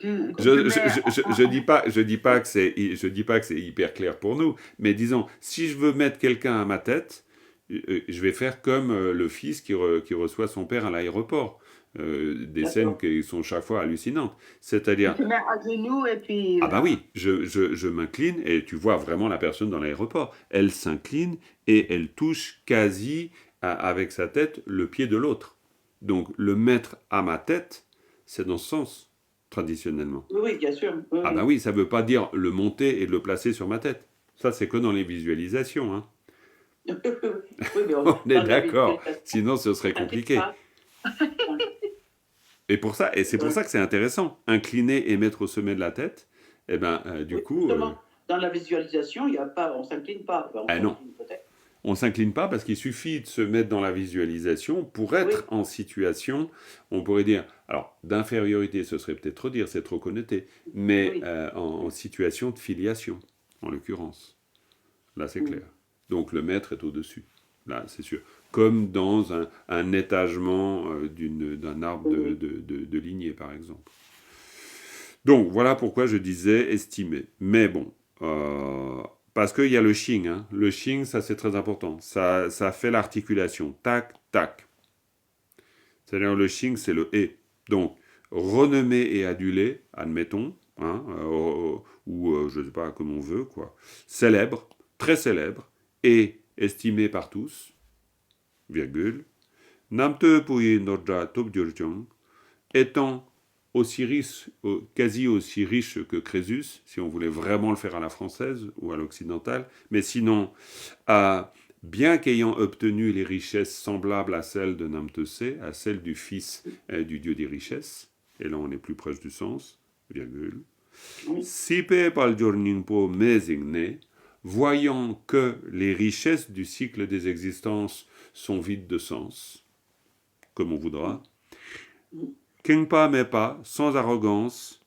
Je dis pas que c'est hyper clair pour nous, mais disons, si je veux mettre quelqu'un à ma tête, je vais faire comme le fils qui reçoit son père à l'aéroport. Des scènes qui sont chaque fois hallucinantes. C'est-à-dire... Tu te mets à genoux et puis... Ah bah oui, je m'incline et tu vois vraiment la personne dans l'aéroport. Elle s'incline et elle touche quasi avec sa tête le pied de l'autre. Donc le mettre à ma tête, c'est dans ce sens, traditionnellement. Oui, bien sûr. Oui, ah bah oui, ça veut pas dire le monter et le placer sur ma tête. Ça, c'est que dans les visualisations. Hein. oui, mais on est d'accord, sinon ce serait compliqué. Et c'est pour ça que c'est intéressant. Incliner et mettre au sommet de la tête, eh ben, du coup... Dans la visualisation, on ne s'incline pas. Non. On ne s'incline pas parce qu'il suffit de se mettre dans la visualisation pour être en situation, on pourrait dire, alors d'infériorité, ce serait peut-être trop dire, c'est trop connoté, mais en situation de filiation, en l'occurrence. Là, c'est clair. Donc le maître est au-dessus. Là, c'est sûr. Comme dans un étagement d'un arbre de lignée, par exemple. Donc, voilà pourquoi je disais estimer. Mais bon, parce qu'il y a le shing. Hein. Le shing, ça, c'est très important. Ça fait l'articulation. Tac, tac. C'est-à-dire, le shing, c'est le et. Donc, renommé et adulé, admettons, hein, ou je ne sais pas, comme on veut, quoi. Célèbre, très célèbre, et estimé par tous, virgule, Namte Puyi Nordra Tobdurjong, étant aussi riche, quasi aussi riche que Crésus, si on voulait vraiment le faire à la française ou à l'occidentale, mais sinon, bien qu'ayant obtenu les richesses semblables à celles de Namtese, à celles du fils du dieu des richesses, et là on est plus proche du sens, virgule, Sipe Paljorningpo Mezigne, voyant que les richesses du cycle des existences sont vides de sens, comme on voudra, Kengpa Mepa, sans arrogance,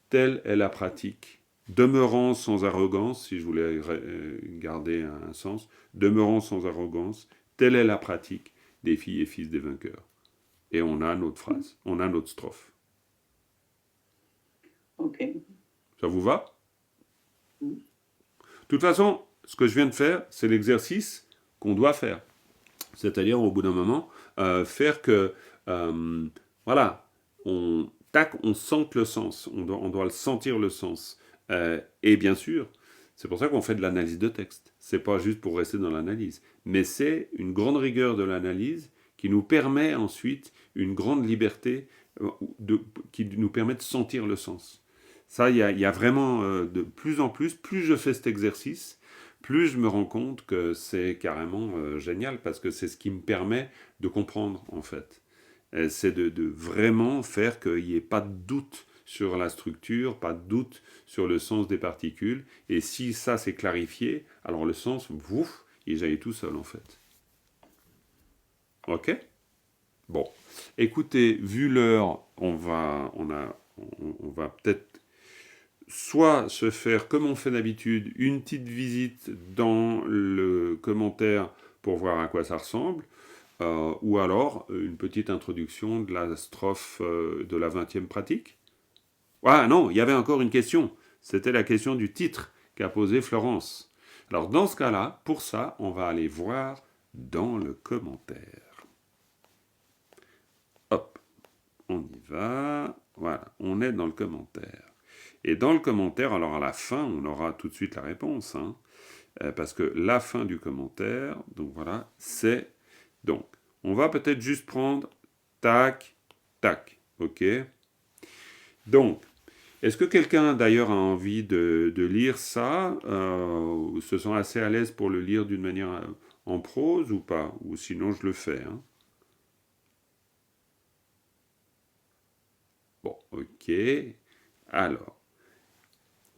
telle est la pratique, demeurant sans arrogance, si je voulais garder un sens, demeurant sans arrogance, telle est la pratique des filles et fils des vainqueurs. Et on a notre phrase, on a notre strophe. Ok. Ça vous va ? De toute façon, ce que je viens de faire, c'est l'exercice qu'on doit faire. C'est-à-dire, au bout d'un moment, faire que, voilà, on sente le sens, on doit le sentir le sens. Et bien sûr, c'est pour ça qu'on fait de l'analyse de texte. C'est pas juste pour rester dans l'analyse, mais c'est une grande rigueur de l'analyse qui nous permet ensuite une grande liberté, qui nous permet de sentir le sens. Ça, il y a vraiment de plus en plus je fais cet exercice, plus je me rends compte que c'est carrément génial, parce que c'est ce qui me permet de comprendre, en fait. C'est de vraiment faire qu'il n'y ait pas de doute sur la structure, pas de doute sur le sens des particules. Et si ça c'est clarifié, alors le sens, ouf, il jaillit tout seul, en fait. Ok ? Bon. Écoutez, vu l'heure, on va peut-être soit se faire, comme on fait d'habitude, une petite visite dans le commentaire pour voir à quoi ça ressemble, ou alors une petite introduction de la strophe de la 20e pratique. Ah non, il y avait encore une question. C'était la question du titre qu'a posé Florence. Alors dans ce cas-là, pour ça, on va aller voir dans le commentaire. Hop, on y va. Voilà, on est dans le commentaire. Et dans le commentaire, alors à la fin, on aura tout de suite la réponse, hein, parce que la fin du commentaire, donc voilà, c'est... Donc, on va peut-être juste prendre tac, tac, ok ? Donc, est-ce que quelqu'un d'ailleurs a envie de lire ça, ou se sent assez à l'aise pour le lire d'une manière en prose ou pas ? Ou sinon je le fais, hein. Bon, ok. Alors,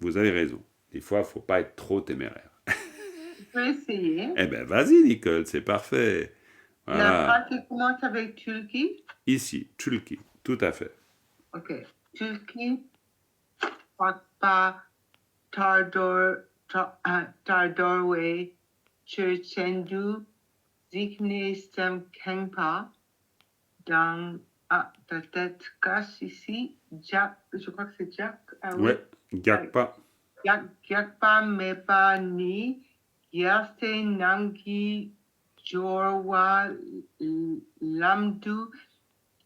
vous avez raison. Des fois, il ne faut pas être trop téméraire. Je peux essayer. Eh bien, vas-y, Nicole, c'est parfait. Voilà. La pratique commence avec Tulki. Ici, Tulki, tout à fait. Ok. Tulki, Pakpa, Tardorwe, Churchendu, Zikne Sem Kengpa, dans ta tête cache ici, Jack, je crois que c'est Jack. Ouais, Gyakpa. Gyakpa Mepa Ni, Yaste Nangi, Jorwa Lamdu,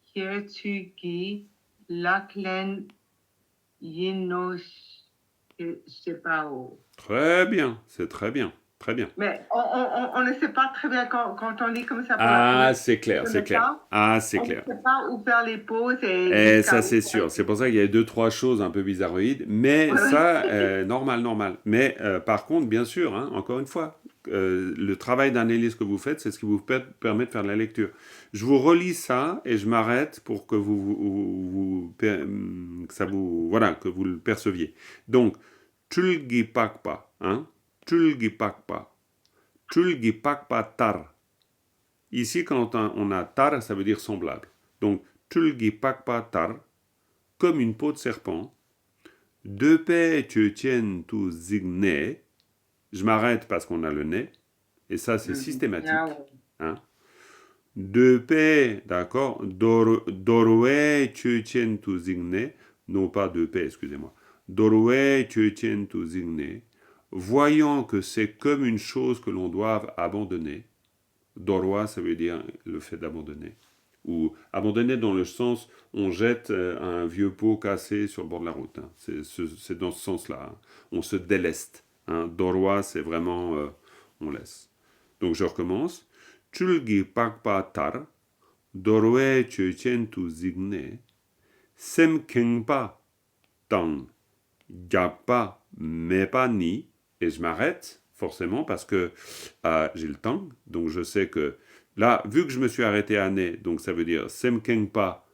Kiertsugi, Laklen Yino Sepao. Très bien, c'est très bien, très bien. Mais on ne sait pas très bien quand on lit comme ça. Ah, c'est clair, c'est clair. Ah, c'est clair. On ne sait pas où faire les pauses. Et ça, c'est sûr. C'est pour ça qu'il y a 2-3 choses un peu bizarroïdes. Mais ça, normal. Mais par contre, bien sûr, hein, encore une fois, le travail d'analyse que vous faites, c'est ce qui vous permet de faire de la lecture. Je vous relis ça et je m'arrête pour que que vous le perceviez. Donc, Tulgi Pakpa, hein, Tulgi Pakpa, Tulgi Pakpa Tar. Ici, quand on a tar, ça veut dire semblable. Donc, Tulgi Pakpa Tar, comme une peau de serpent. De paix, tu tiens tout zigné. Je m'arrête parce qu'on a le nez. Et ça, c'est systématique. Hein. De paix, d'accord. Dorwe, tu tiens tout zigné. Non, pas de paix, excusez-moi. Dorwe, tu tiens tout zigné. Voyant que c'est comme une chose que l'on doit abandonner. Dorwa, ça veut dire le fait d'abandonner. Ou abandonner dans le sens, on jette un vieux pot cassé sur le bord de la route. Hein. C'est dans ce sens-là. Hein. On se déleste. Hein. Dorwa, c'est vraiment, on laisse. Donc je recommence. Tulgi pakpa tar, dorwe chechen tu zigne, sem kengpa tang, gyakpa mepa ni, et je m'arrête. Forcément, parce que j'ai le temps, donc je sais que là, vu que je me suis arrêté à nez, donc ça veut dire Sem Kengpa,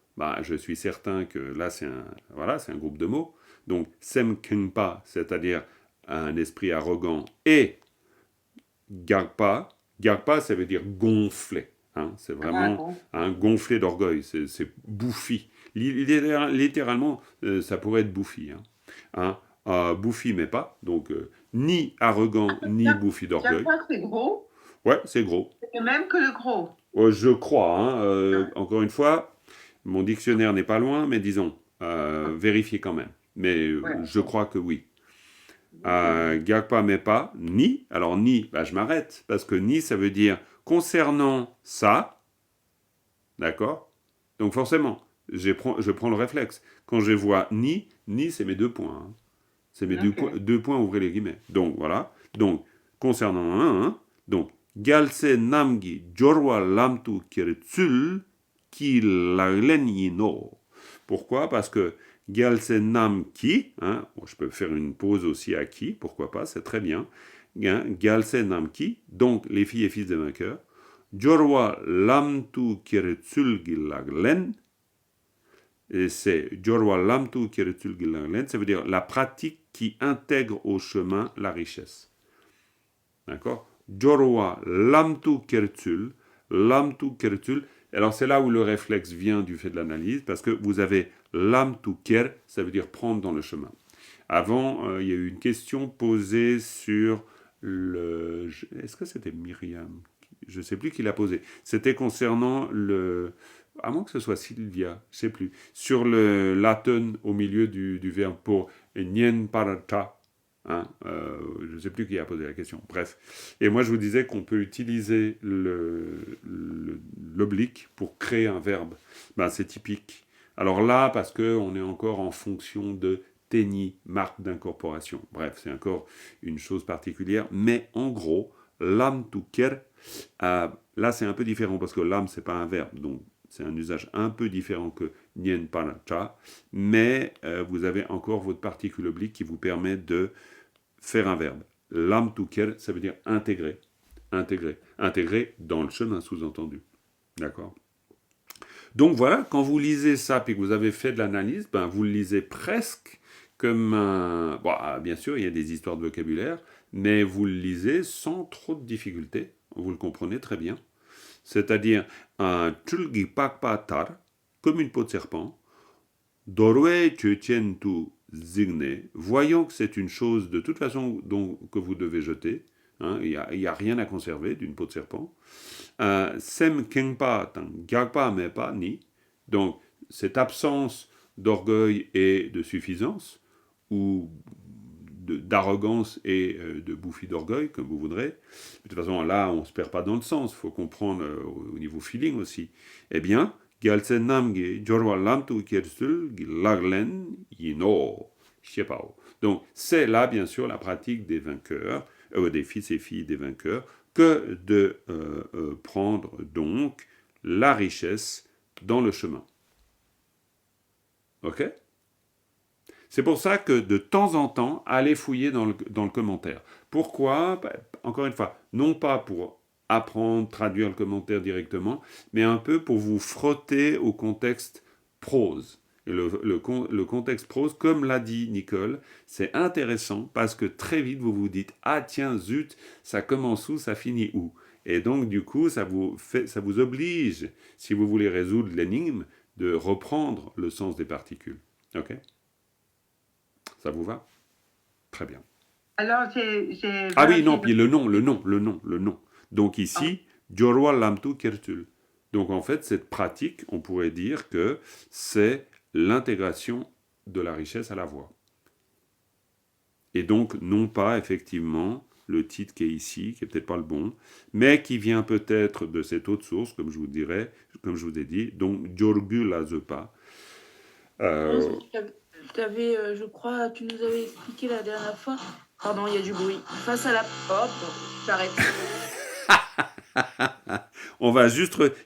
je suis certain que là, c'est un groupe de mots. Donc, Sem Kengpa, c'est-à-dire un esprit arrogant, et Gyakpa, ça veut dire gonflé. Hein, c'est vraiment un gonflé d'orgueil, c'est bouffi. Littéralement, ça pourrait être bouffi. Hein. Bouffi, mais pas, donc... ni arrogant, ni bouffi d'orgueil. C'est gros. Ouais, c'est gros. C'est le même que le gros. Je crois. Hein, encore une fois, mon dictionnaire n'est pas loin, mais disons, vérifiez quand même. Mais je crois que oui. Gyakpa, mais pas. Ni. Alors, ni, je m'arrête. Parce que ni, ça veut dire concernant ça. D'accord ? Donc, forcément, je prends le réflexe. Quand je vois ni, c'est mes 2 points. Hein. C'est mes 2 points, ouvrez les guillemets. Donc, voilà. Donc, concernant un, donc, Gyalse namgi jorwa lamtu kirtsul ki laglen yino. Pourquoi ? Parce que gyalse nam ki, hein, bon, je peux faire une pause aussi à ki, pourquoi pas, c'est très bien. Hein, gyalse nam ki, donc les filles et fils des vainqueurs. Jorwa lamtu kiretsul gilaglen, et c'est Jorwa lamtu kiretsul gilaglen, ça veut dire la pratique qui intègre au chemin la richesse. D'accord? Jorwa lamtu kiretsul, alors c'est là où le réflexe vient du fait de l'analyse, parce que vous avez lamtu ker, ça veut dire prendre dans le chemin. Avant, il y a eu une question posée sur le... Est-ce que c'était Myriam? Je ne sais plus qui l'a posée. C'était concernant le... À moins que ce soit Sylvia, je ne sais plus. Sur le laten au milieu du verbe pour nien parata. Hein, je ne sais plus qui a posé la question. Bref. Et moi, je vous disais qu'on peut utiliser l'oblique pour créer un verbe. Ben, c'est typique. Alors là, parce qu'on est encore en fonction de teni, marque d'incorporation. Bref, c'est encore une chose particulière. Mais en gros, lam tu ker, là c'est un peu différent parce que lam c'est pas un verbe, donc c'est un usage un peu différent que nien paracha, mais vous avez encore votre particule oblique qui vous permet de faire un verbe. Lam tu ker, ça veut dire intégrer, intégrer dans le chemin sous-entendu. D'accord? Donc voilà, quand vous lisez ça puis que vous avez fait de l'analyse, ben vous le lisez presque comme un... Bon, bien sûr, il y a des histoires de vocabulaire, mais vous le lisez sans trop de difficultés, vous le comprenez très bien. C'est-à-dire un tulgi pakpatar, comme une peau de serpent, dorwe tu zigne, voyant que c'est une chose de toute façon que vous devez jeter, hein, il n'y a rien à conserver d'une peau de serpent. Sem kengpa gyagpa mepa ni, donc cette absence d'orgueil et de suffisance, ou d'arrogance et de bouffie d'orgueil, comme vous voudrez. De toute façon, là, on ne se perd pas dans le sens, il faut comprendre au niveau feeling aussi. Eh bien, gyalsen namge jorwa lamtu kersul gilaglen yino shepao. Donc, c'est là, bien sûr, la pratique des vainqueurs, des fils et filles des vainqueurs, que de prendre donc la richesse dans le chemin. Ok ? C'est pour ça que de temps en temps, allez fouiller dans le commentaire. Pourquoi? Encore une fois, non pas pour apprendre, traduire le commentaire directement, mais un peu pour vous frotter au contexte prose. Et le contexte prose, comme l'a dit Nicole, c'est intéressant parce que très vite vous vous dites « Ah tiens, zut, ça commence où, ça finit où ?» Et donc du coup, ça vous oblige, si vous voulez résoudre l'énigme, de reprendre le sens des particules. Ok? Ça vous va? Très bien. Alors, j'ai... Ah oui, non, puis le nom. Donc ici, Jorwa lamtu kertul. Donc en fait, cette pratique, on pourrait dire que c'est l'intégration de la richesse à la voix. Et donc, non pas, effectivement, le titre qui est ici, qui n'est peut-être pas le bon, mais qui vient peut-être de cette autre source, comme je vous ai dit, donc Jorgu la zepa. Je crois, tu nous avais expliqué la dernière fois. Pardon, il y a du bruit. Face à la porte, j'arrête.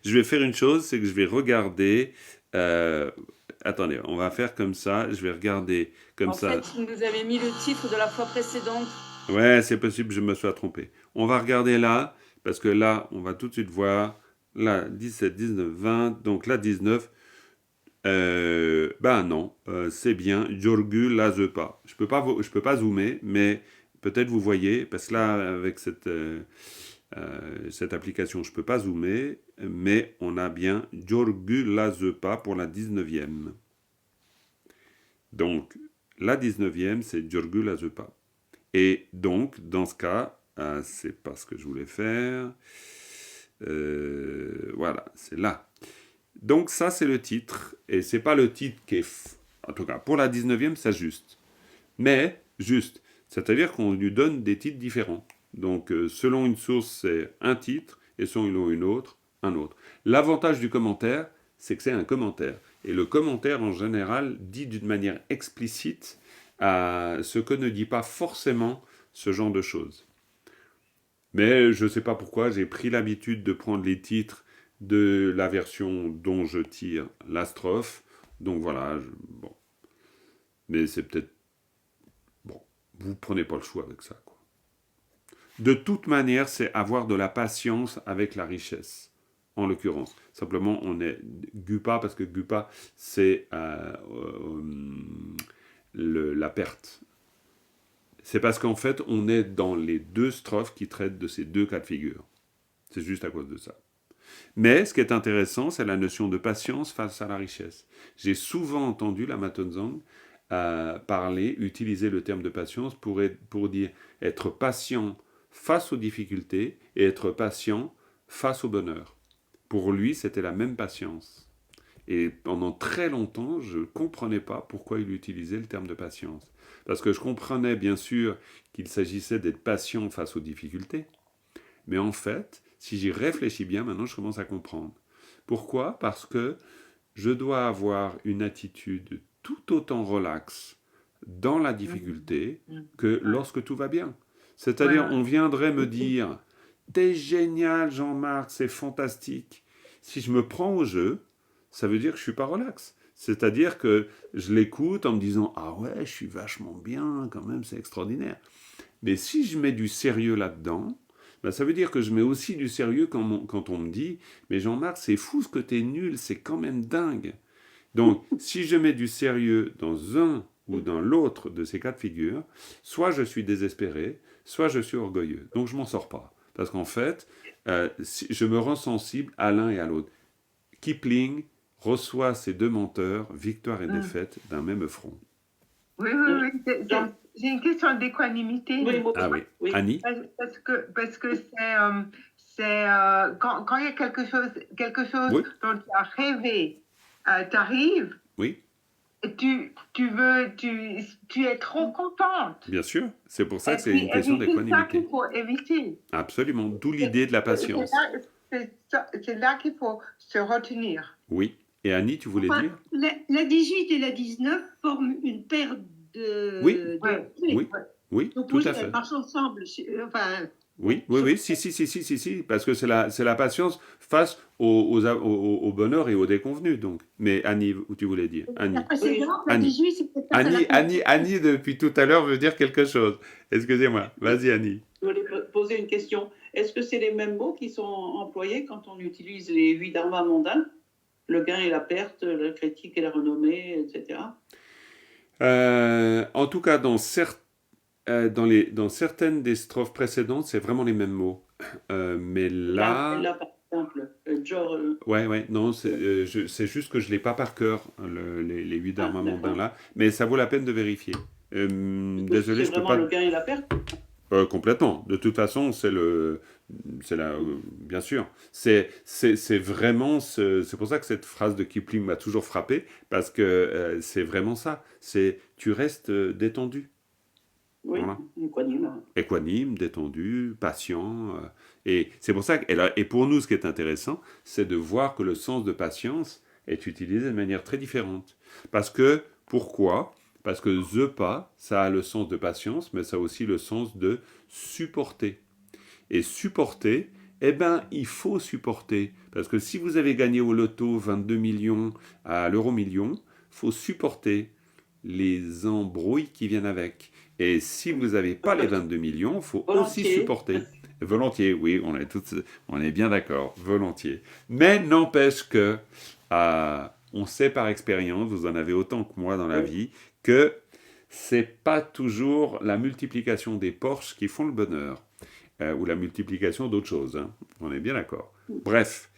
Je vais faire une chose, c'est que je vais regarder. Attendez, on va faire comme ça. Je vais regarder comme ça. En fait, tu nous avais mis le titre de la fois précédente. Ouais, c'est possible, je me sois trompé. On va regarder là, parce que là, on va tout de suite voir. Là, 17, 19, 20. Donc là, 19. Non, c'est bien Jorgu la zepa. Je peux pas zoomer, mais peut-être vous voyez, parce que là, avec cette application, je peux pas zoomer, mais on a bien Jorgu la zepa pour la 19e. Donc, la 19e, c'est Jorgu la zepa. Et donc, dans ce cas, c'est pas ce que je voulais faire. Voilà, c'est là. Donc ça, c'est le titre, et c'est pas le titre qui est... En tout cas, pour la 19e, c'est juste. Mais, juste, c'est-à-dire qu'on lui donne des titres différents. Donc, selon une source, c'est un titre, et selon une autre, un autre. L'avantage du commentaire, c'est que c'est un commentaire. Et le commentaire, en général, dit d'une manière explicite ce que ne dit pas forcément ce genre de choses. Mais je ne sais pas pourquoi, j'ai pris l'habitude de prendre les titres de la version dont je tire la strophe. Donc voilà, bon. Mais c'est peut-être... Bon, vous prenez pas le choix avec ça, quoi. De toute manière, c'est avoir de la patience avec la richesse, en l'occurrence. Simplement, on est Gupa, parce que Gupa, c'est la perte. C'est parce qu'en fait, on est dans les deux strophes qui traitent de ces deux cas de figure. C'est juste à cause de ça. Mais ce qui est intéressant, c'est la notion de patience face à la richesse. J'ai souvent entendu la Matenzang utiliser le terme de patience pour dire être patient face aux difficultés et être patient face au bonheur. Pour lui, c'était la même patience. Et pendant très longtemps, je ne comprenais pas pourquoi il utilisait le terme de patience. Parce que je comprenais bien sûr qu'il s'agissait d'être patient face aux difficultés. Mais en fait, si j'y réfléchis bien, maintenant je commence à comprendre. Pourquoi ? Parce que je dois avoir une attitude tout autant relaxe dans la difficulté que lorsque tout va bien. C'est-à-dire, on viendrait me dire « T'es génial, Jean-Marc, c'est fantastique ». Si je me prends au jeu, ça veut dire que je ne suis pas relax. C'est-à-dire que je l'écoute en me disant « Ah ouais, je suis vachement bien, quand même, c'est extraordinaire ». Mais si je mets du sérieux là-dedans, ben ça veut dire que je mets aussi du sérieux quand on me dit « Mais Jean-Marc, c'est fou ce que t'es nul, c'est quand même dingue ». Donc, si je mets du sérieux dans un ou dans l'autre de ces cas de figure, soit je suis désespéré, soit je suis orgueilleux. Donc, je ne m'en sors pas. Parce qu'en fait, je me rends sensible à l'un et à l'autre. Kipling reçoit ces deux menteurs, victoire et défaite, d'un même front. Oui. J'ai une question d'équanimité. Ah oui. Annie ? Parce que c'est quand il y a quelque chose dont tu as rêvé, t'arrive. Oui. Tu es trop contente. Bien sûr, c'est pour ça que c'est une question d'équanimité. C'est ça qu'il faut éviter. Absolument, d'où l'idée de la patience. C'est là qu'il faut se retenir. Oui, et Annie, tu voulais dire ? La 18 et la 19 forment une paire de... Oui, donc, tout à fait. Elles marchent ensemble. Oui, si, parce que c'est la patience face au bonheur et au déconvenu, donc. Mais Annie, où tu voulais dire ? Annie. La 18, c'est peut-être Annie, depuis tout à l'heure, veut dire quelque chose. Excusez-moi. Vas-y, Annie. Je voulais poser une question. Est-ce que c'est les mêmes mots qui sont employés quand on utilise les 8 dharmas mondains ? Le gain et la perte, la critique et la renommée, etc. En tout cas, dans certaines des strophes précédentes, c'est vraiment les mêmes mots. Mais là, par exemple, genre... non, c'est juste que je ne l'ai pas par cœur, les 8 dharmas mondains là, mais ça vaut la peine de vérifier. Désolé, c'est vraiment le gain et la perte ? Complètement. De toute façon, bien sûr. C'est vraiment... C'est pour ça que cette phrase de Kipling m'a toujours frappé, parce que c'est vraiment ça. Tu restes détendu. Oui, voilà. Équanime, détendu, patient. Et c'est pour ça et pour nous, ce qui est intéressant, c'est de voir que le sens de patience est utilisé de manière très différente. Pourquoi ? Parce que zepa, ça a le sens de patience, mais ça a aussi le sens de supporter. Et supporter, il faut supporter. Parce que si vous avez gagné au loto 22 millions à l'euro-million, il faut supporter les embrouilles qui viennent avec. Et si vous n'avez pas les 22 millions, il faut aussi supporter. Volontiers, oui, on est bien d'accord, volontiers. Mais n'empêche que, on sait par expérience, vous en avez autant que moi dans la vie, que c'est pas toujours la multiplication des Porsche qui font le bonheur, ou la multiplication d'autres choses. Hein. On est bien d'accord. Bref,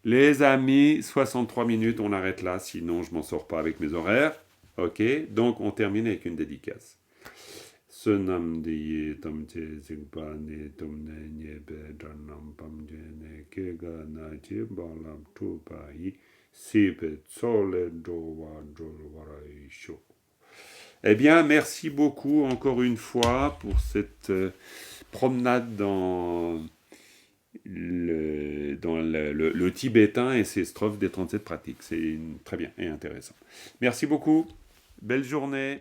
les amis, 63 minutes, on arrête là, sinon je m'en sors pas avec mes horaires. Ok, donc on termine avec une dédicace. Sunam diye tamche singpane tumne nyebe dranam pamjene kega nache balam tupai sipe tsole dowa dolwarai sho. Eh bien, merci beaucoup encore une fois pour cette promenade dans le tibétain et ses strophes des 37 pratiques. C'est très bien et intéressant. Merci beaucoup. Belle journée.